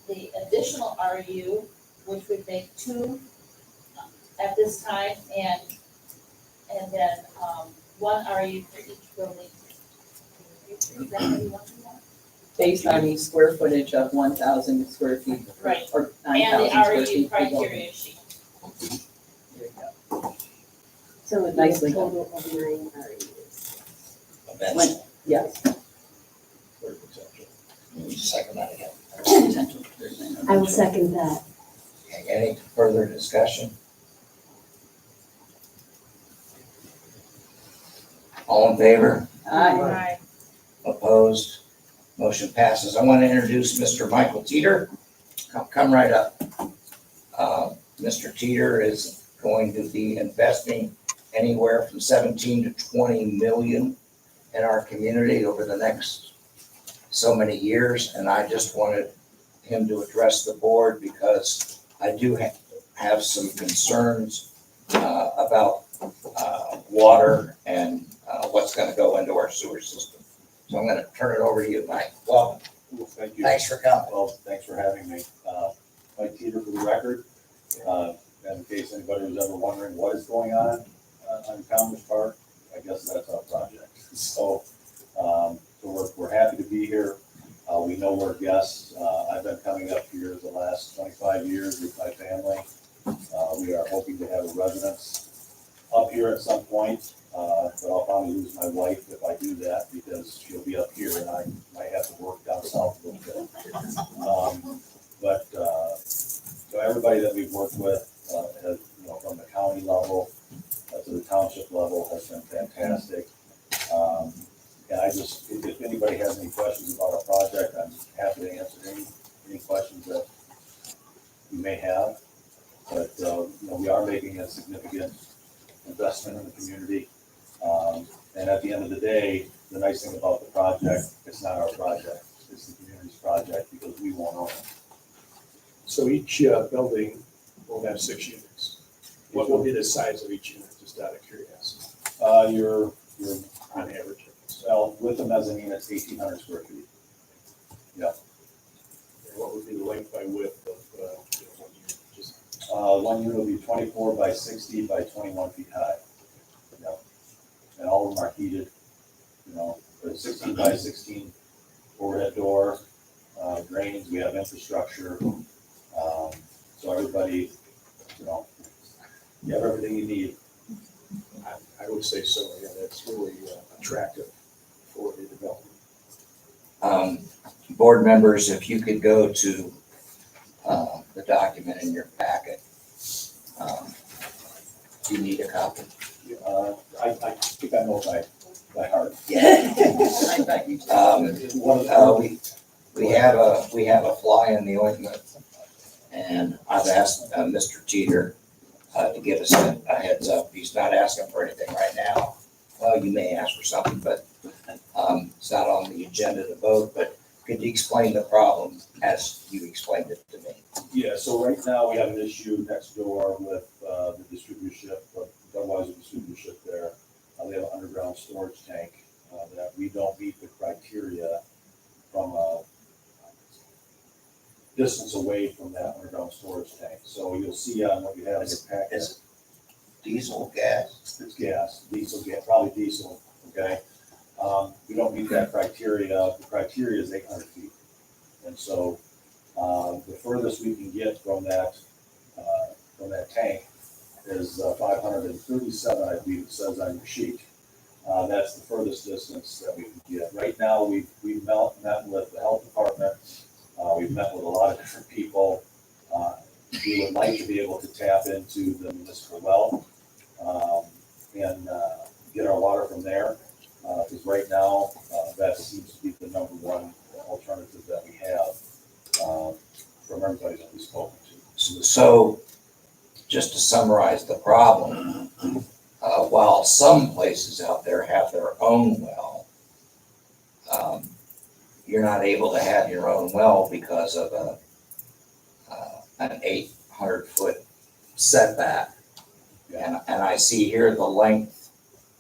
I: the additional RU, which would make 2 at this time, and then, 1 RU for each building. Is that what you want to do?
L: Based on the square footage of 1,000 square feet.
I: Right.
L: Or
I: And
L: 9,000
I: the
L: square
I: RU
L: feet per building.
I: criteria sheet.
D: So it would be a
L: Nicely done.
D: total of 9 RUs.
A: Amendment.
L: Yes.
A: Second that again.
L: Potential.
D: I will second that.
A: Okay, any further discussion? All in favor?
L: Aye.
I: Right.
A: Opposed? Motion passes. I want to introduce Mr. Michael Teeter. Come right up. Mr. Teeter is going to be investing anywhere from 17 to 20 million in our community over the next so many years. And I just wanted him to address the board because I do have some concerns about water and what's going to go into our sewer system. So I'm going to turn it over to you, Mike. Welcome.
M: Well, thank you.
A: Thanks for coming.
M: Well, thanks for having me. Mike Teeter for the record. And in case anybody was ever wondering what is going on Commerce Park, I guess that's our project. So, we're happy to be here. We know we're guests. I've been coming up here the last 25 years with my family. We are hoping to have a residence up here at some point, but I'll probably lose my wife if I do that because she'll be up here and I might have to work down south a little bit. So everybody that we've worked with, has, from the county level to the township level has been fantastic. And if anybody has any questions about our project, I'm happy to answer any questions that you may have. But, we are making a significant investment in the community. And at the end of the day, the nice thing about the project, it's not our project, it's the community's project because we won't own it.
C: So each building will have 6 units. What will be the size of each unit, just out of curiosity,
M: You're
C: on average?
M: well, with the mezzanine, it's 1,800 square feet.
C: And what would be the length by width of one unit? Just
M: One unit will be 24 by 60 by 21 feet high. And all of them are heated, the 16 by 16 overhead door, drains, we have infrastructure. So everybody, you have everything you need.
C: I would say so. Yeah, that's really attractive for the development.
A: Board members, if you could go to the document in your packet. Do you need a copy?
M: I think I know by heart.
A: Yeah.
L: I bet you do.
A: We have a fly in the ointment, and I've asked Mr. Teeter to give us a heads up. He's not asking for anything right now. Well, you may ask for something, but it's not on the agenda to vote. But could you explain the problem as you explained it to me?
M: Yeah, so right now we have an issue next door with the distributorship, otherwise a distributorship there. They have an underground storage tank that we don't meet the criteria from a distance away from that underground storage tank. So you'll see on what you have in your packet.
A: Is it diesel, gas?
M: It's gas, diesel, probably diesel, okay? We don't meet that criteria. The criteria is 800 feet. And so the furthest we can get from that tank is 537, I believe it says on your sheet. That's the furthest distance that we can get. Right now, we've met with the health department. We've met with a lot of different people. We would like to be able to tap into the municipal well and get our water from there. Because right now, that seems to be the number one alternative that we have from everybody that we've spoken to.
A: So, just to summarize the problem, while some places out there have their own well, you're not able to have your own well because of an 800-foot setback. And I see here the length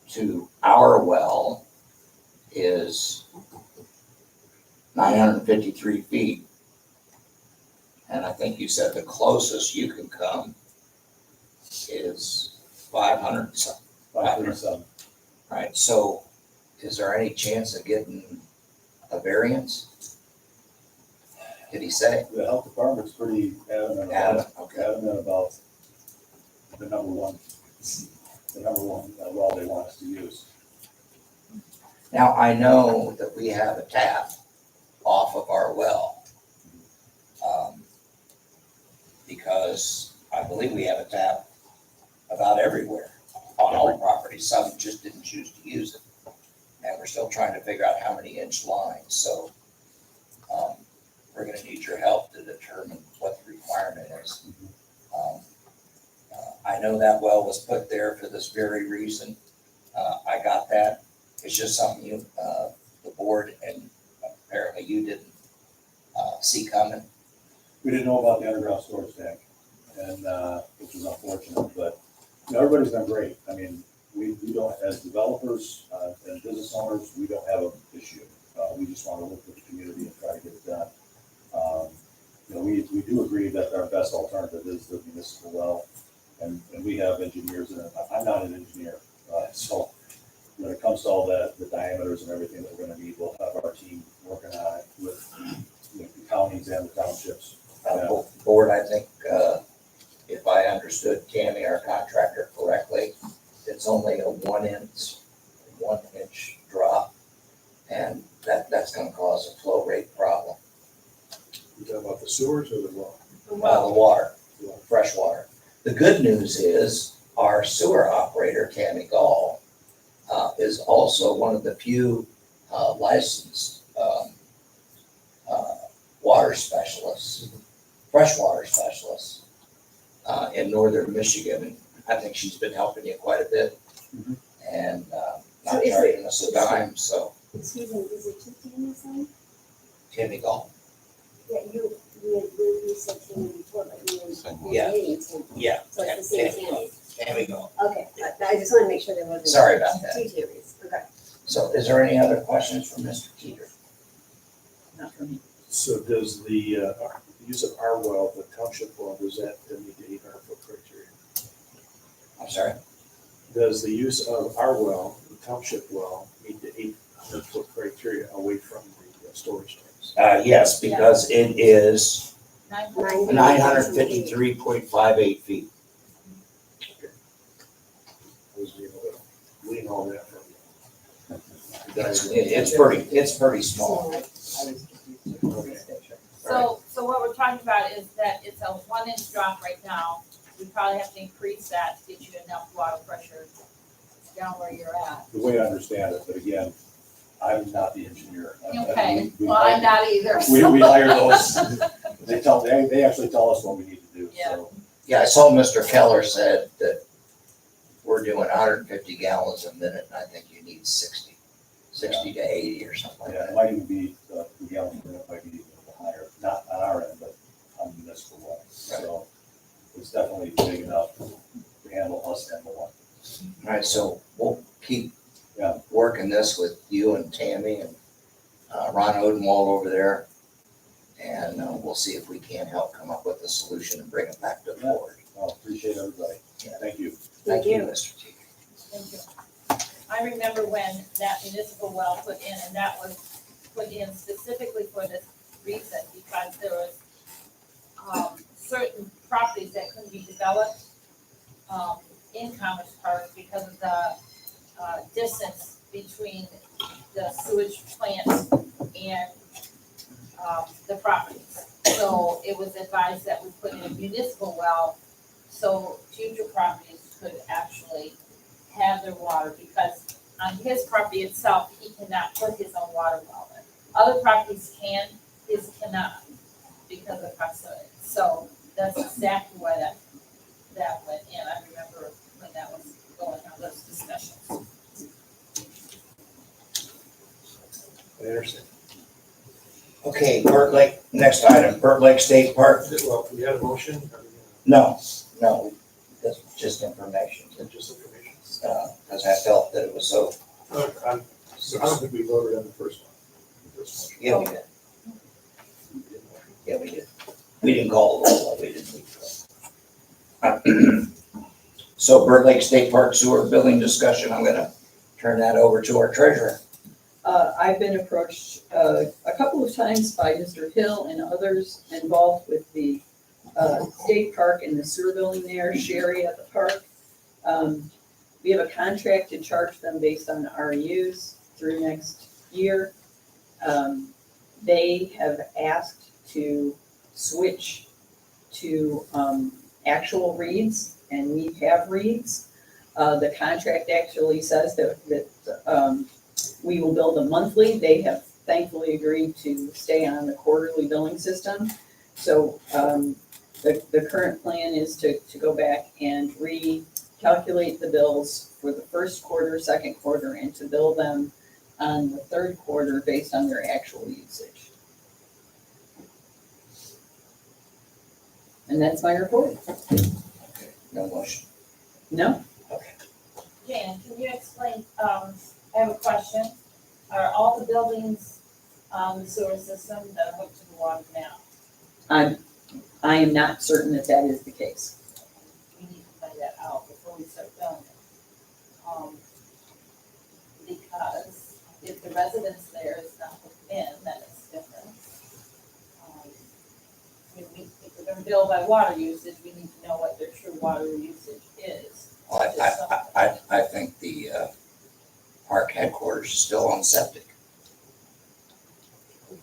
A: to our well is 953 feet. And I think you said the closest you can come is 500 something.
M: 537.
A: Right, so is there any chance of getting a variance? Did he say?
M: The health department's pretty adamant about the number one well they want us to use.
A: Now, I know that we have a tap off of our well. Because I believe we have a tap about everywhere on all properties. Some just didn't choose to use it. And we're still trying to figure out how many inch lines. So we're gonna need your help to determine what the requirement is. I know that well was put there for this very reason. I got that. It's just something you, the board, and apparently you didn't see coming.
M: We didn't know about the underground storage tank, and, which is unfortunate, but, you know, everybody's been great. I mean, we don't, as developers, and business owners, we don't have an issue. We just want to work with the community and try to get it done. You know, we do agree that our best alternative is the municipal well, and we have engineers in it. I'm not an engineer, so when it comes to all that, the diameters and everything that we're gonna need, we'll have our team working on it with, you know, the counties and the townships.
A: Board, I think, if I understood Tammy, our contractor, correctly, it's only a 1 inch drop, and that's gonna cause a flow rate problem.
C: You talking about the sewers or the well?
I: The
A: The
I: well,
A: water, fresh water. The good news is our sewer operator, Tammy Gall, is also one of the few licensed water specialists, freshwater specialists in northern Michigan. I think she's been helping you quite a bit and
D: So
A: not
D: is
A: charging us a dime, so
D: Excuse me, is it two Tammy's son?
A: Tammy Gall.
D: Yeah, you said Tammy before, but you were
A: Yeah.
D: dating Tammy.
A: Yeah.
D: So it's the same Tammy.
A: Tammy Gall.
D: Okay, I just want to make sure there wasn't.
A: Sorry about that.
D: Two Tammys, okay.
A: So is there any other questions for Mr. Teeter?
L: Not for me.
C: So does the use of our well, the township well, does that meet the 800-foot criteria?
A: I'm sorry?
C: Does the use of our well, the township well, meet the 800-foot criteria away from the storage tanks?
A: Yes, because it is
I: 900.
A: 953.58 feet.
C: I was able to glean all that from you.
A: It's pretty small.
C: Okay.
I: So what we're talking about is that it's a 1 inch drop right now. We probably have to increase that to get you enough water pressure down where you're at.
M: The way I understand it, but again, I'm not the engineer.
I: Okay,
M: We-
I: well, I'm not either.
M: We hire those, they actually tell us what we need to do, so.
A: Yeah, I saw Mr. Keller said that we're doing 150 gallons a minute, and I think you need 60 to 80 or something like
M: Yeah, it
A: that.
M: might even be, the gallons per minute might be even a little higher, not on our end, but on the municipal well. So it's definitely big enough to handle us and the one.
A: All right, so we'll keep
M: Yeah.
A: working this with you and Tammy and Ron Odenwald over there. And we'll see if we can help come up with a solution and bring it back to the board.
M: Well, appreciate everybody.
A: Yeah.
M: Thank you.
A: Thank you, Mr. Teeter.
I: Thank you. I remember when that municipal well put in, and that was put in specifically for this reason, because there was certain properties that couldn't be developed in Commerce Park because of the distance between the sewage plants and the properties. So it was advised that we put in a municipal well so future properties could actually have their water, because on his property itself, he cannot put his own water well in. Other properties can, his cannot, because of proximity. So that's exactly why that went in. I remember when that was going on, those discussions.
C: I understand.
A: Okay, Burt Lake, next item, Burt Lake State Park.
C: Well, we had a motion, are we gonna-
A: No, that's just information,
C: just information?
A: because I felt that it was so,
C: So I don't think we voted on the first one. The first motion.
A: yeah, we did. Yeah, we did. We didn't call the roll, we didn't. So Burt Lake State Park sewer billing discussion, I'm gonna turn that over to our treasurer.
L: I've been approached a couple of times by Mr. Hill and others involved with the state park and the sewer building there, Sherry at the park. We have a contract to charge them based on RUs through next year. They have asked to switch to actual reads, and we have reads. The contract actually says that we will bill them monthly. They have thankfully agreed to stay on the quarterly billing system. So the current plan is to go back and recalculate the bills for the first quarter, second quarter, and to bill them on the third quarter based on their actual usage. And that's my report.
A: No motion.
L: No?
I: Jan, can you explain, I have a question. Are all the buildings on the sewer system that are hooked to the water now?
L: I am not certain that that is the case.
I: We need to find that out before we start building. Because if the residence there is not hooked in, then it's different. If we're gonna bill by water usage, we need to know what their true water usage is.
A: Well, I think the park headquarters is still on septic.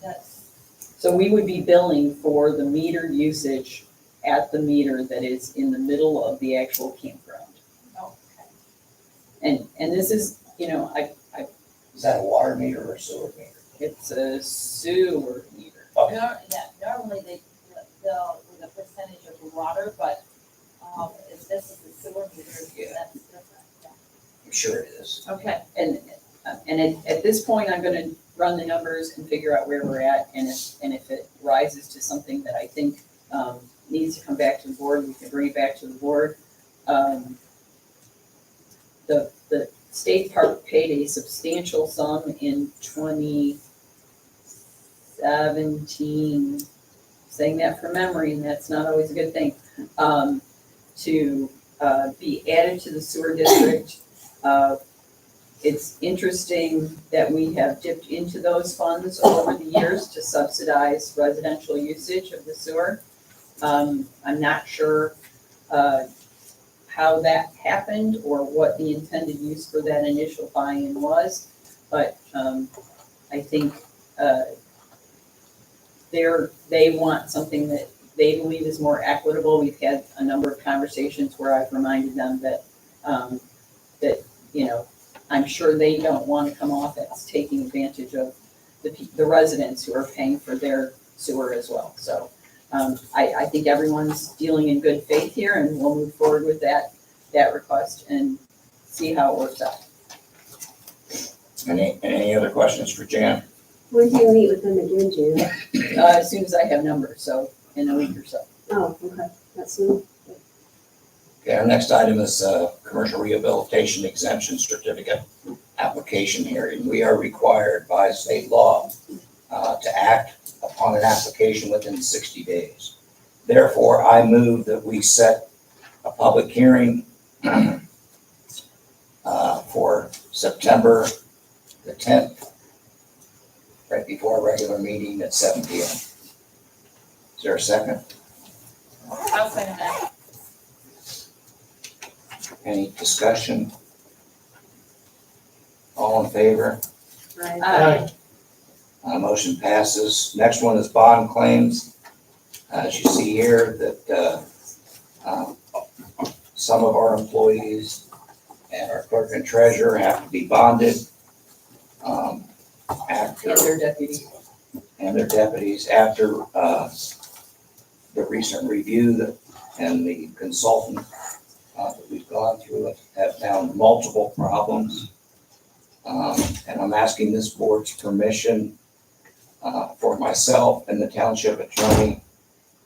I: That's,
L: So we would be billing for the metered usage at the meter that is in the middle of the actual campground.
I: okay.
L: And this is,
A: Is that a water meter or a sewer meter?
L: it's a sewer meter.
I: Normally they bill with a percentage of the water, but, if this is the sewer meter,
A: Yeah.
I: that's different, yeah.
A: I'm sure it is.
L: Okay, and at this point, I'm gonna run the numbers and figure out where we're at, and if it rises to something that I think, needs to come back to the board, we can bring it back to the board. The state park paid a substantial sum in 2017, saying that from memory, and that's not always a good thing, to be added to the sewer district. It's interesting that we have dipped into those funds over the years to subsidize residential usage of the sewer. I'm not sure how that happened or what the intended use for that initial buy-in was, but I think they want something that they believe is more equitable. We've had a number of conversations where I've reminded them that I'm sure they don't want to come off as taking advantage of the residents who are paying for their sewer as well. So I think everyone's dealing in good faith here, and we'll move forward with that request and see how it works out.
A: Any other questions for Jan?
D: When do you meet with them again, Jan?
L: As soon as I have numbers, so in a week or so.
D: Oh, okay, that's soon.
A: Okay, our next item is commercial rehabilitation exemption certificate application hearing. We are required by state law to act upon an application within 60 days. Therefore, I move that we set a public hearing for September the 10th, right before a regular meeting at 7 p.m. Is there a second?
I: I'll second that.
A: Any discussion? All in favor?
D: Right.
A: Motion passes. Next one is bond claims. As you see here, that some of our employees and our clerk and treasurer have to be bonded after.
L: And their deputy.
A: And their deputies after the recent review and the consultant that we've gone through have found multiple problems. And I'm asking this board's permission for myself and the township attorney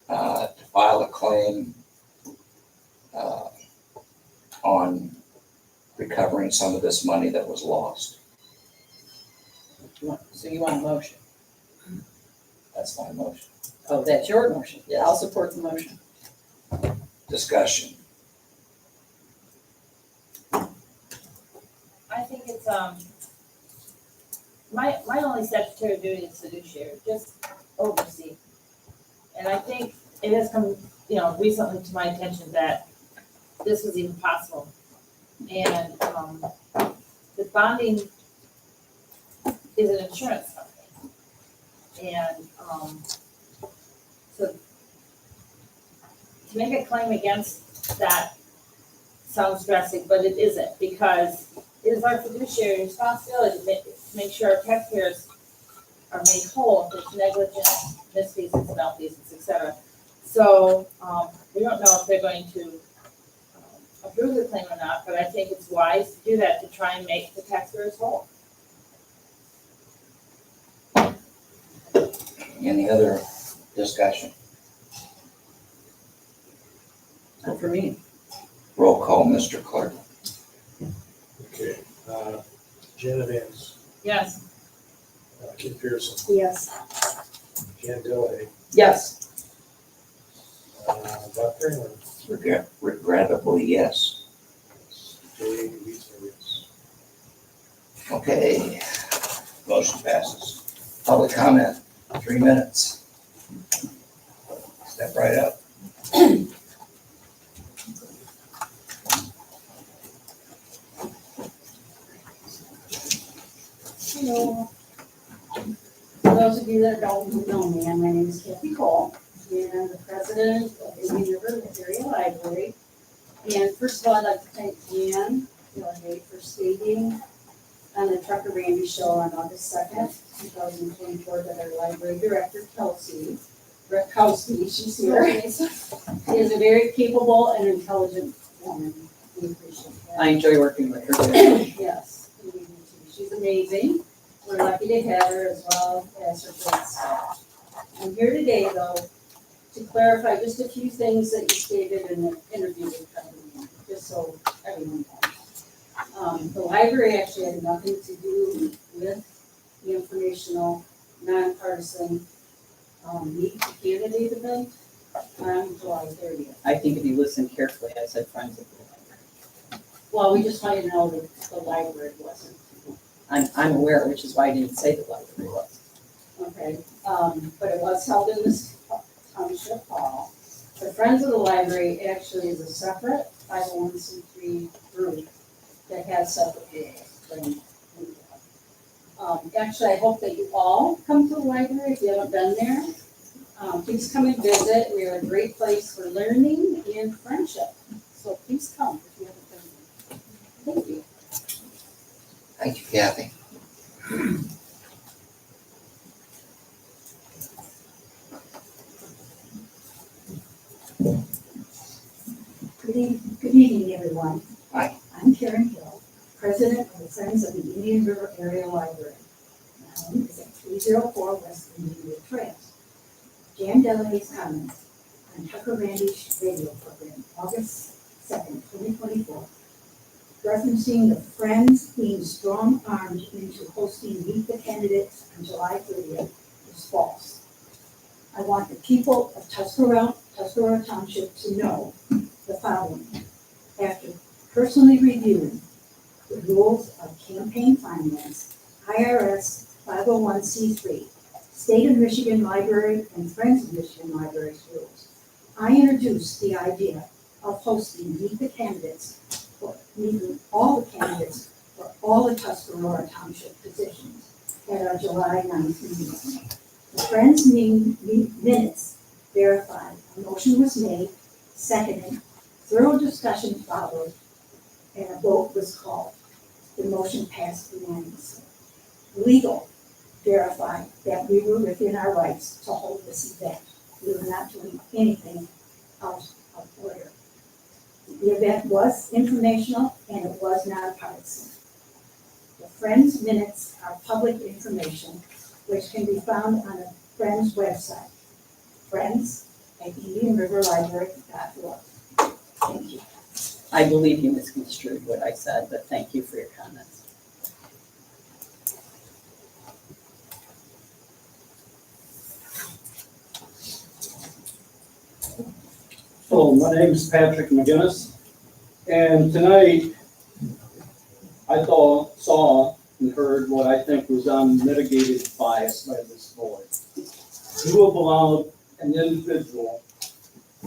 A: to file a claim on recovering some of this money that was lost.
L: So you want a motion?
A: That's my motion.
L: Oh, that's your motion. Yeah, I'll support the motion.
A: Discussion.
I: I think it's, my only statutory duty is fiduciary, just oversee. And I think it has come, recently to my attention that this was even possible. And, the bonding is an insurance company. And, so to make a claim against that sounds drastic, but it isn't, because it is our fiduciary responsibility to make sure our taxpayers are made whole if there's negligence, misfeasance, malfeasance, et cetera. So, we don't know if they're going to approve the claim or not, but I think it's wise to do that to try and make the taxpayers whole.
A: Any other discussion?
L: Not for me.
A: Roll call, Mr. Clerk.
C: Okay, Janet Vance,
I: Yes.
C: Kim Pearson,
B: Yes.
C: Jan Delay,
L: Yes.
C: Bob Kramer,
A: Regrettably, yes.
C: Jay Weezer, yes.
A: Okay, motion passes. Public comment, 3 minutes. Step right up.
N: Hello. For those of you that don't know me, my name is Kathy Cole, and I'm the president of the Indian River Area Library. And first of all, I'd like to thank Jan Delay for stating on the Trucker Randy show on August 2nd, 2024, that our library director, Kelsey Rakowski, she's here, is a very capable and intelligent woman. We appreciate that.
L: I enjoy working with her.
N: Yes, we do too. She's amazing. We're lucky to have her as well as her great staff. I'm here today, though, to clarify just a few things that you stated in the interview with Kevin, just so everyone knows. The library actually had nothing to do with the informational, nonpartisan, meet the candidate event on July 30th.
L: I think if you listen carefully, I said friends of the library.
N: Well, we just wanted to know that the library wasn't.
L: I'm aware, which is why I didn't say the library was.
N: Okay, but it was held in this township hall. The Friends of the Library actually is a separate 501c3 group that has separate rules. Actually, I hope that you all come to the library if you haven't been there. Please come and visit. We are a great place for learning and friendship. So please come if you haven't been there. Thank you.
A: Thank you, Kathy.
N: Good evening, everyone.
A: Hi.
N: I'm Karen Hill, president of the Friends of the Indian River Area Library. My home is at 304 West Indian River Trail. Jan Delay's comments on Tucker Randy's radio program, August 2nd, 2024, referencing the Friends being strong-armed into hosting Meet the Candidates on July 30th is false. I want the people of Tuscarora Township to know the following. After personally reviewing the rules of campaign finance, IRS 501c3, State of Michigan Library and Friends of Michigan Libraries rules, I introduced the idea of hosting Meet the Candidates, for meeting all the candidates for all the Tuscarora Township positions at our July 9th meeting. The Friends meeting minutes verified a motion was made, seconded, thorough discussion followed, and a vote was called. The motion passed unanimously. Legal verified that we were within our rights to hold this event. We were not doing anything out of order. The event was informational and it was nonpartisan. The Friends minutes are public information which can be found on the Friends website, friends@indianriverlibrary.org. Thank you.
L: I believe you misconstrued what I said, but thank you for your comments.
O: Hello, my name is Patrick McGinnis, and tonight I saw and heard what I think was unmitigated bias by this board. You have allowed an individual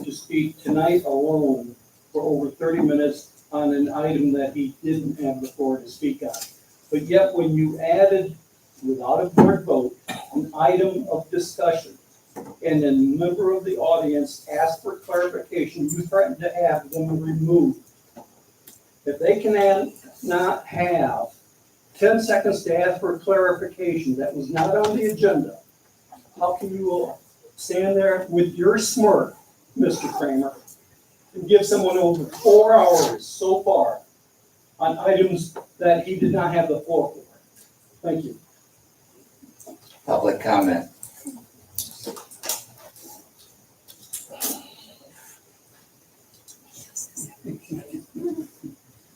O: to speak tonight alone for over 30 minutes on an item that he didn't have the floor to speak on. But yet when you added, without a board vote, an item of discussion, and a member of the audience asked for clarification, you threatened to have them removed. If they not have 10 seconds to ask for clarification that was not on the agenda, how can you stand there with your smirk Mr. Kramer, and give someone over 4 hours so far on items that he did not have the floor for. Thank you.
A: Public comment.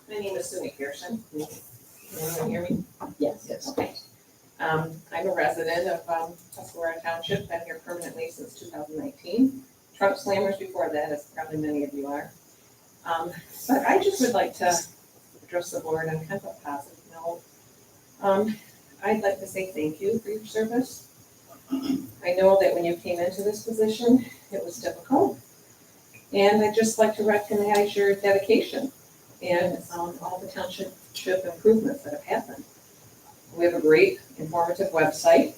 P: My name is Sue Pearson. Can anyone hear me?
L: Yes.
P: Okay. I'm a resident of Tuscarora Township, been here permanently since 2019. Trunk slammers before that, as probably many of you are. But I just would like to address the board on kind of a positive note. I'd like to say thank you for your service. I know that when you came into this position, it was difficult. And I'd just like to recognize your dedication and all the township improvements that have happened. We have a great informative website.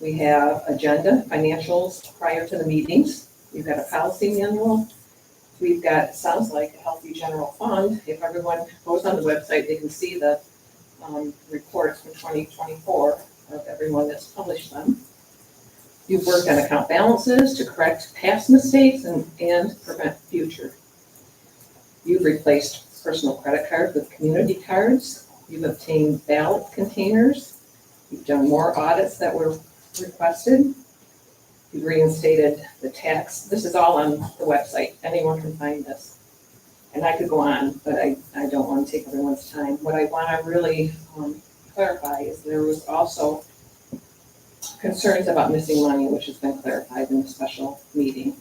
P: We have agenda, financials prior to the meetings. We've got a policy manual. We've got, sounds like, a healthy general fund. If everyone goes on the website, they can see the reports from 2024 of everyone that's published them. You've worked on account balances to correct past mistakes and prevent future. You've replaced personal credit cards with community cards. You've obtained ballot containers. You've done more audits that were requested. You've reinstated the tax. This is all on the website. Anyone can find this. And I could go on, but I don't want to take everyone's time. What I want to really clarify is there was also concerns about missing money, which has been clarified in the special meeting,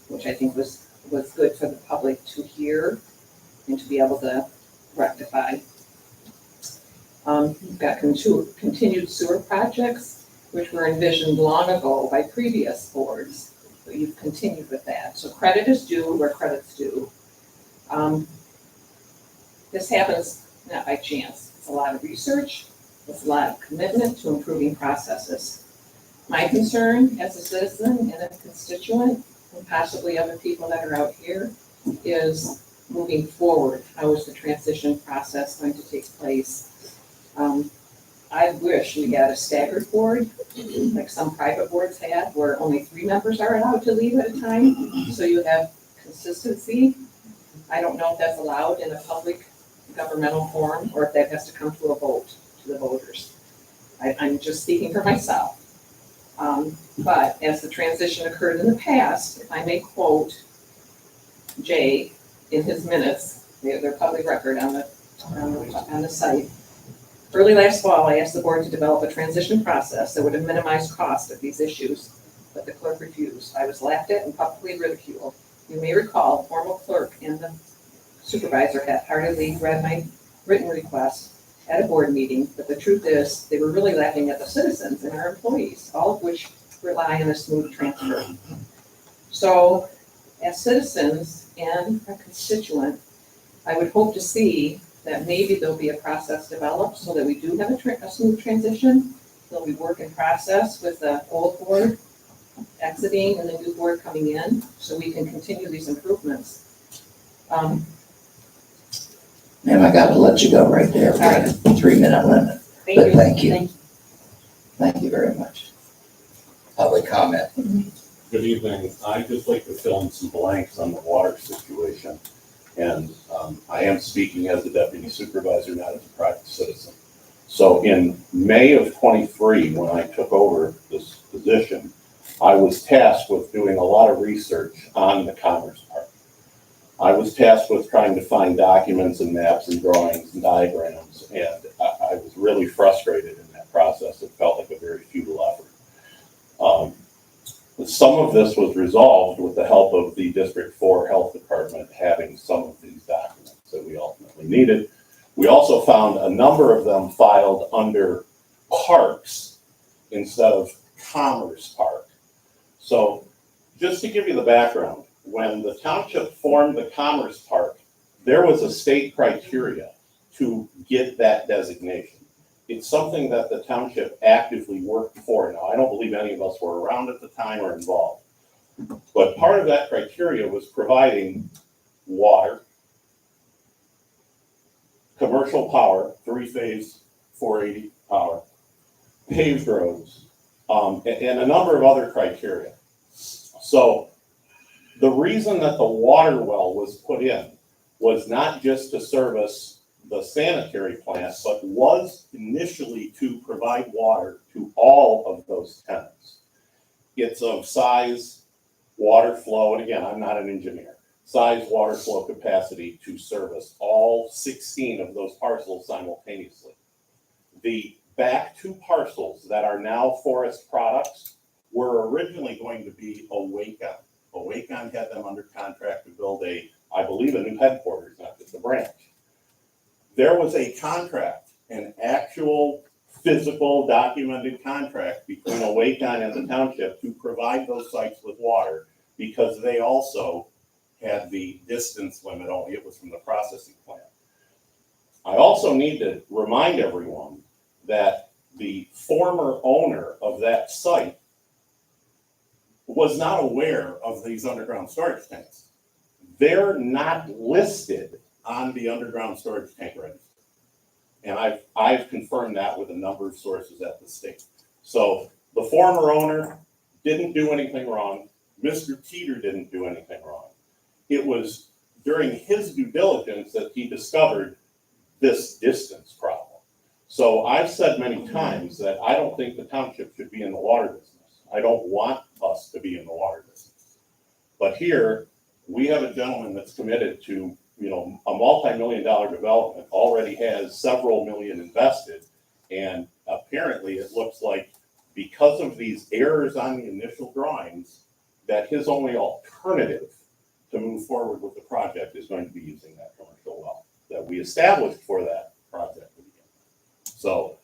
P: which I think was good for the public to hear and to be able to rectify. You've got continued sewer projects, which were envisioned long ago by previous boards, but you've continued with that. So credit is due where credit's due. This happens not by chance. It's a lot of research. It's a lot of commitment to improving processes. My concern as a citizen and a constituent, and possibly other people that are out here, is moving forward. How is the transition process going to take place? I wish we had a staggered board, like some private boards have, where only 3 members are allowed to leave at a time, so you have consistency. I don't know if that's allowed in a public governmental forum, or if that has to come to a vote to the voters. I'm just speaking for myself. But as the transition occurred in the past, if I may quote Jay in his minutes, they're public record on the site. Early last fall, I asked the board to develop a transition process that would have minimized cost of these issues, but the clerk refused. I was laughed at and publicly ridiculed. You may recall, the former clerk and the supervisor had heartily read my written request at a board meeting, but the truth is, they were really laughing at the citizens and our employees, all of which rely on a smooth transfer. So, as citizens and a constituent, I would hope to see that maybe there'll be a process developed so that we do have a smooth transition. There'll be work in process with the old board exiting and the new board coming in, so we can continue these improvements.
A: Ma'am, I gotta let you go right there. We're at a 3-minute limit. But thank you. Thank you very much. Public comment.
M: Good evening. I'd just like to fill in some blanks on the water situation. And I am speaking as a deputy supervisor, not as a private citizen. So in May of 23, when I took over this position, I was tasked with doing a lot of research on the Commerce Park. I was tasked with trying to find documents and maps and drawings and diagrams, and I was really frustrated in that process. It felt like a very futile effort. Some of this was resolved with the help of the District 4 Health Department having some of these documents that we ultimately needed. We also found a number of them filed under parks instead of Commerce Park. So just to give you the background, when the township formed the Commerce Park, there was a state criteria to get that designation. It's something that the township actively worked for. Now, I don't believe any of us were around at the time or involved, but part of that criteria was providing water, commercial power, 3-phase 480 power, paved roads, and a number of other criteria. So
G: The reason that the water well was put in was not just to service the sanitary plant, but was initially to provide water to all of those tenants. It's of size, water flow, and again, I'm not an engineer, size, water flow capacity to service all 16 of those parcels simultaneously. The back two parcels that are now forest products were originally going to be Awakon. Awakon had them under contract to build I believe, a new headquarters, not just a branch. There was a contract, an actual physical documented contract between Awakon and the township to provide those sites with water because they also had the distance limit, only it was from the processing plant. I also need to remind everyone that the former owner of that site was not aware of these underground storage tanks. They're not listed on the underground storage tank register. And I've confirmed that with a number of sources at the state. So the former owner didn't do anything wrong. Mr. Teeter didn't do anything wrong. It was during his due diligence that he discovered this distance problem. So I've said many times that I don't think the township should be in the water business. I don't want us to be in the water business. But here, we have a gentleman that's committed to, a multi-million-dollar development, already has several million invested. And apparently it looks like because of these errors on the initial drawings, that his only alternative to move forward with the project is going to be using that commercial well that we established for that project to begin with. So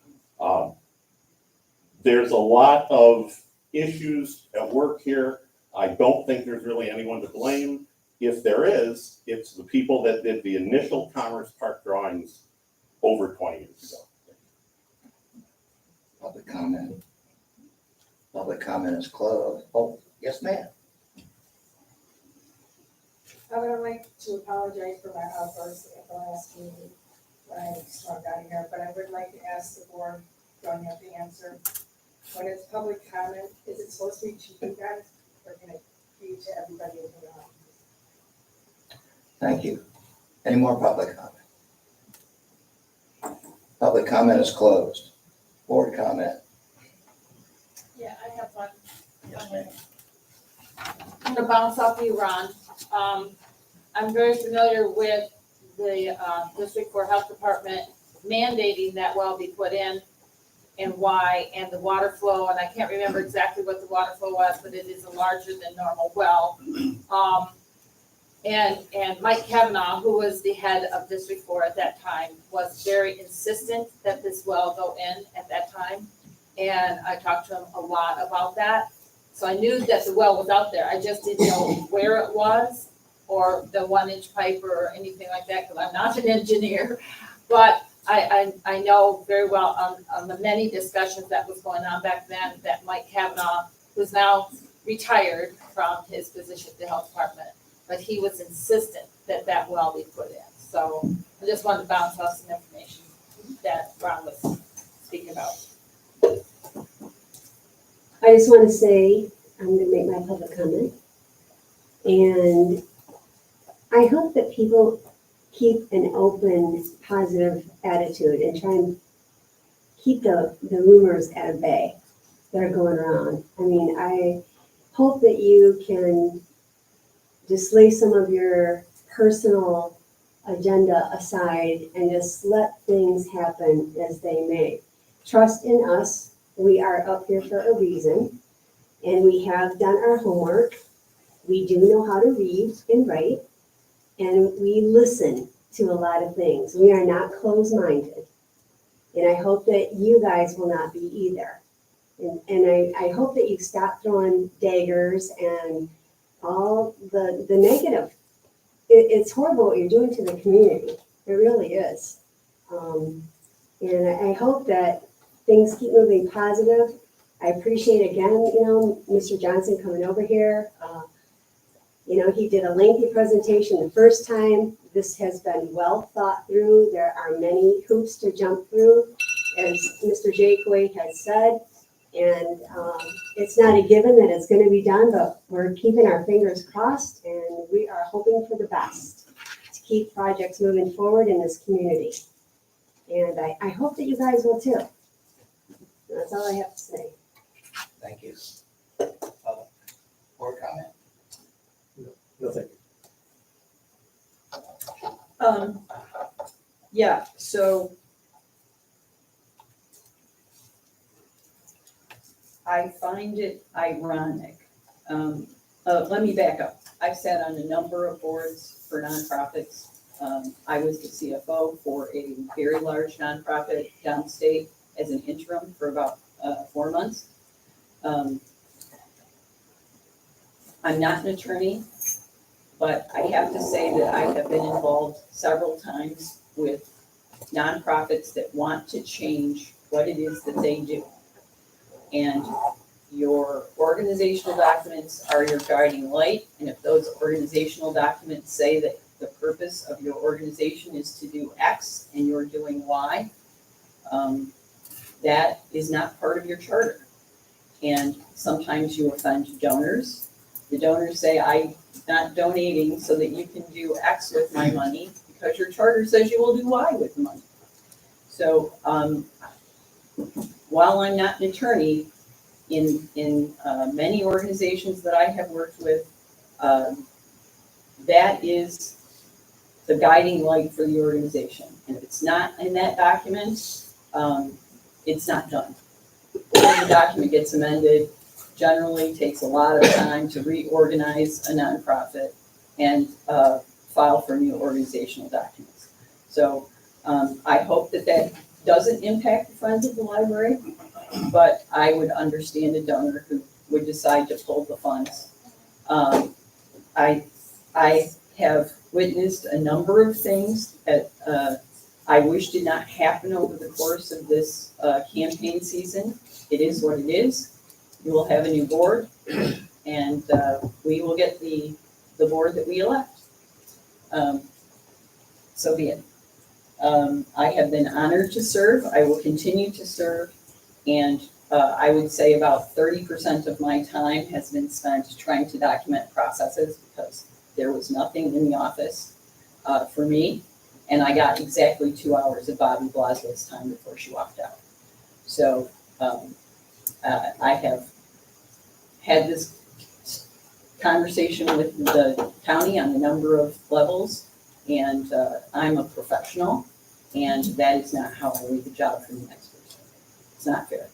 G: there's a lot of issues at work here. I don't think there's really anyone to blame. If there is, it's the people that did the initial Commerce Park drawings over 20 years ago.
A: Public comment. Public comment is closed. Oh, yes, ma'am.
B: I would like to apologize for my outburst at the last meeting when I struck out of here, but I would like to ask the board, don't have to answer. When it's public comment, is it supposed to be to you guys or can it be to everybody in the audience?
A: Thank you. Any more public comment? Public comment is closed. Board comment.
I: Yeah, I have one. I'm gonna bounce off you, Ron. I'm very familiar with the District 4 Health Department mandating that well be put in and why, and the water flow, and I can't remember exactly what the water flow was, but it is a larger than normal well. And Mike Kavanaugh, who was the head of District 4 at that time, was very insistent that this well go in at that time. And I talked to him a lot about that. So I knew that the well was out there. I just didn't know where it was or the 1-inch pipe or anything like that, because I'm not an engineer. But I know very well on the many discussions that was going on back then that Mike Kavanaugh, who's now retired from his position at the health department, but he was insistent that that well be put in. So I just wanted to bounce off some information that Ron was speaking about.
D: I just want to say, I'm going to make my public comment. And I hope that people keep an open, positive attitude and try and keep the rumors at bay that are going around. I mean, I hope that you can just lay some of your personal agenda aside and just let things happen as they may. Trust in us. We are up here for a reason, and we have done our homework. We do know how to read and write, and we listen to a lot of things. We are not closed-minded, and I hope that you guys will not be either. And I hope that you stop throwing daggers and all the negative. It's horrible what you're doing to the community. It really is. And I hope that things keep moving positive. I appreciate again, Mr. Johnson coming over here. He did a lengthy presentation the first time. This has been well thought through. There are many hoops to jump through, as Mr. Jakeway has said. And it's not a given that it's gonna be done, but we're keeping our fingers crossed and we are hoping for the best to keep projects moving forward in this community. And I hope that you guys will too. That's all I have to say.
A: Thank you. Board comment?
C: Nothing.
L: Yeah, so I find it ironic. Let me back up. I've sat on a number of boards for nonprofits. I was the CFO for a very large nonprofit downstate as an interim for about 4 months. I'm not an attorney, but I have to say that I have been involved several times with nonprofits that want to change what it is that they do. And your organizational documents are your guiding light, and if those organizational documents say that the purpose of your organization is to do X and you're doing Y, that is not part of your charter. And sometimes you offend donors. The donors say, I'm not donating so that you can do X with my money because your charter says you will do Y with the money. So while I'm not an attorney, in many organizations that I have worked with, that is the guiding light for the organization. And if it's not in that document, it's not done. When the document gets amended, generally takes a lot of time to reorganize a nonprofit and file for new organizational documents. So I hope that that doesn't impact the Friends of the Library, but I would understand a donor who would decide to pull the funds. I have witnessed a number of things that I wish did not happen over the course of this campaign season. It is what it is. We will have a new board, and we will get the board that we elect. So be it. I have been honored to serve. I will continue to serve. And I would say about 30% of my time has been spent trying to document processes because there was nothing in the office for me. And I got exactly 2 hours of Bobby Blaswell's time before she walked out. So I have had this conversation with the county on a number of levels, and I'm a professional, and that is not how I leave the job for the next person. It's not fair.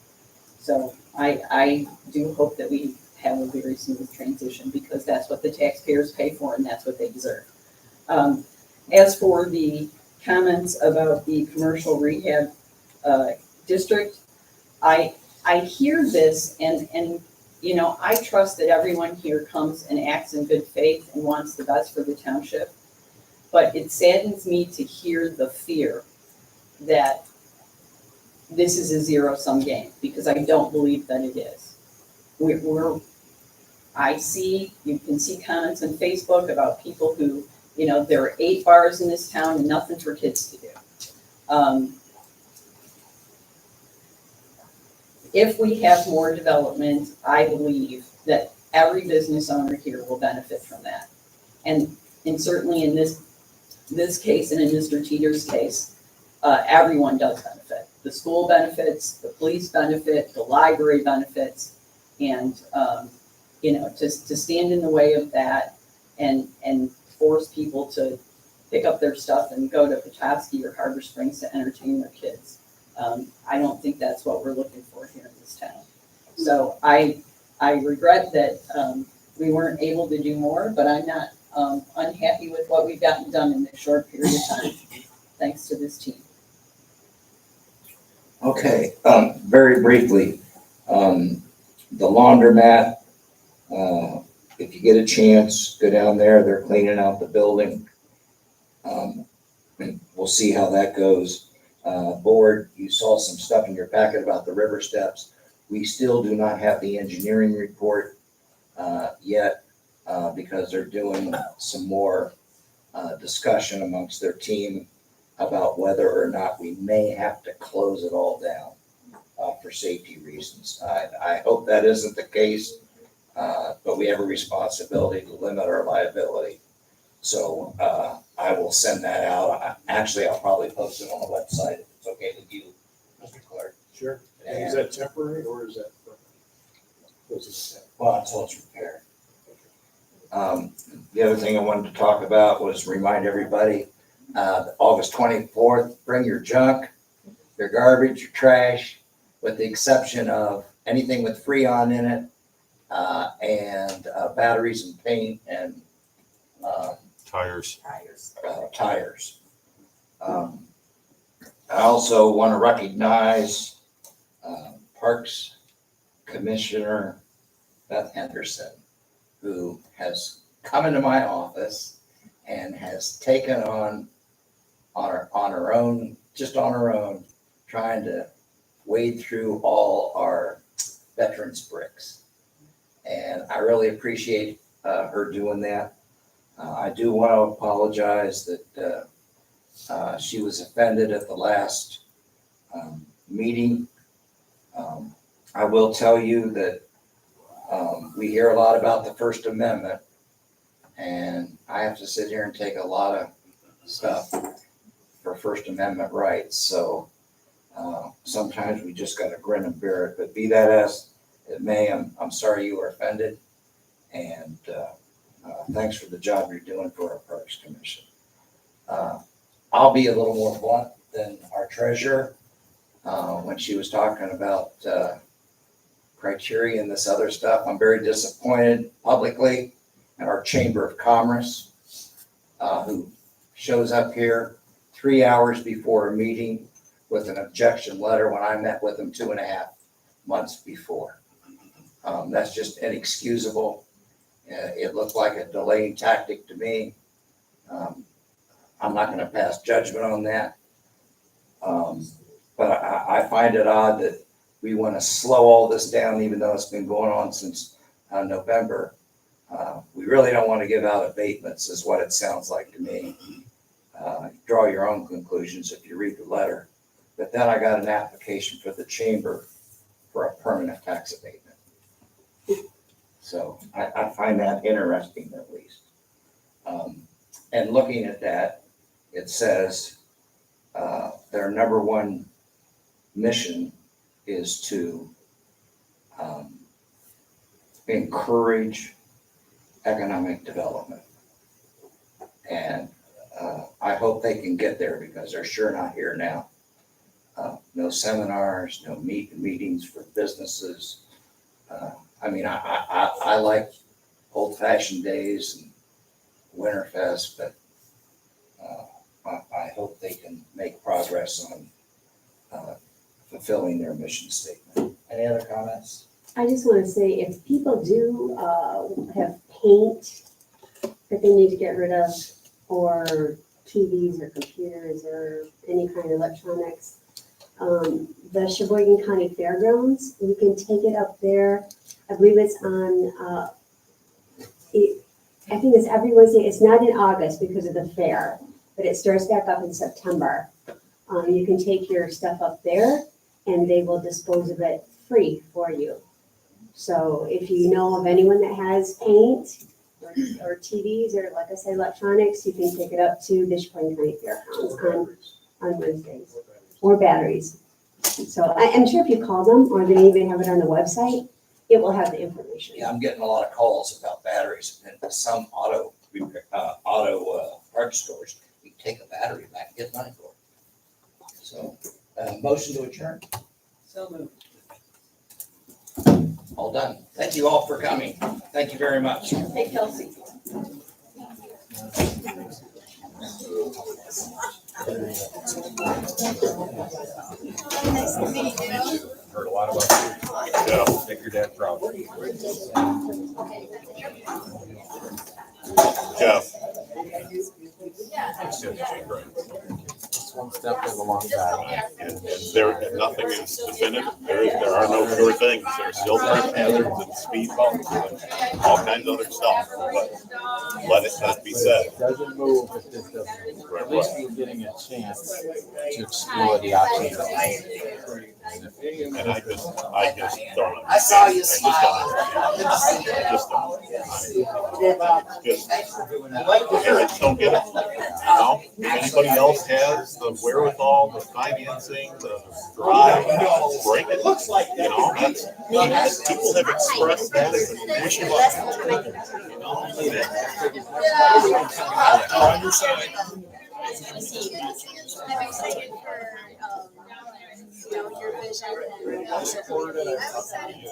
L: So I do hope that we have a very smooth transition because that's what the taxpayers pay for and that's what they deserve. As for the comments about the commercial rehab district, I hear this and you know, I trust that everyone here comes and acts in good faith and wants the best for the township. But it saddens me to hear the fear that this is a zero-sum game, because I don't believe that it is. You can see comments on Facebook about people who, you know, there are 8 bars in this town and nothing for kids to do. If we have more development, I believe that every business owner here will benefit from that. And certainly in this case and in Mr. Teeter's case, everyone does benefit. The school benefits, the police benefit, the library benefits, and you know, to stand in the way of that and force people to pick up their stuff and go to Petoskey or Harbor Springs to entertain their kids. I don't think that's what we're looking for here in this town. So I regret that we weren't able to do more, but I'm not unhappy with what we've gotten done in this short period of time, thanks to this team.
A: Okay, very briefly, the laundromat, if you get a chance, go down there. They're cleaning out the building. We'll see how that goes. Board, you saw some stuff in your packet about the river steps. We still do not have the engineering report yet because they're doing some more discussion amongst their team about whether or not we may have to close it all down. for safety reasons. I hope that isn't the case, but we have a responsibility to limit our liability. So I will send that out. Actually, I'll probably post it on the website if it's okay with you, Mr. Clerk.
C: Sure. And is that temporary or is that permanent? Was it temporary?
A: Well, until it's repaired. The other thing I wanted to talk about was remind everybody, August 24th, bring your junk, your garbage, your trash, with the exception of anything with Freon in it, and batteries and paint and
M: Tires.
A: tires. I also want to recognize Parks Commissioner Beth Henderson, who has come into my office and has taken on her own, trying to wade through all our veterans bricks. And I really appreciate her doing that. I do want to apologize that she was offended at the last meeting. I will tell you that we hear a lot about the First Amendment, and I have to sit here and take a lot of stuff for First Amendment rights. So sometimes we just got to grin and bear it. But be that as it may, I'm sorry you were offended, and thanks for the job you're doing for our Parks Commission. I'll be a little more blunt than our treasurer when she was talking about criteria and this other stuff. I'm very disappointed publicly in our Chamber of Commerce, who shows up here 3 hours before a meeting with an objection letter when I met with them 2.5 months before. That's just inexcusable. It looked like a delaying tactic to me. I'm not going to pass judgment on that. But I find it odd that we want to slow all this down, even though it's been going on since November. We really don't want to give out abatements, is what it sounds like to me. Draw your own conclusions if you read the letter. But then I got an application for the chamber for a permanent tax abatement. So I find that interesting, at least. And looking at that, it says their number one mission is to encourage economic development. And I hope they can get there, because they're sure not here now. No seminars, no meetings for businesses. I mean, I like old-fashioned days and Winterfest, but I hope they can make progress on fulfilling their mission statement. Any other comments?
D: I just want to say, if people do have paint that they need to get rid of, or TVs or computers or any kind of electronics, the Sheboygan County Fairgrounds, you can take it up there. I believe it's on, I think it's every Wednesday. It's not in August because of the fair, but it starts back up in September. You can take your stuff up there and they will dispose of it free for you. So if you know of anyone that has paint or TVs or, like I said, electronics, you can take it up to the Sheboygan County Fairgrounds on Wednesdays, or batteries. So I'm sure if you call them, or they even have it on the website, it will have the information.
A: Yeah, I'm getting a lot of calls about batteries, and some auto parts stores, you can take a battery back and get money for it. So, motion to adjourn.
L: So moved.
A: All done. Thank you all for coming. Thank you very much.
L: Hey, Kelsey.
I: Nice to meet you.
M: Heard a lot about you. Yeah. Make your dad proud. Jeff.
J: It's one step of a long time.
M: And nothing is definitive. There are no sure things. There's still hazards and speed bumps.
Q: all kinds of other stuff, but let it be said.
J: Doesn't move if this doesn't move. At least we're getting a chance to explore the options.
Q: And I just don't understand.
R: I saw you
Q: I just
R: smile.
Q: don't understand. I just don't get it. You know, if anybody else has the wherewithal, the financing, the drive, break it. You know, that's, people have expressed that as an issue. You know, on your side.
R: I'm excited for, your vision and.
Q: I support it.
R: I'm excited too.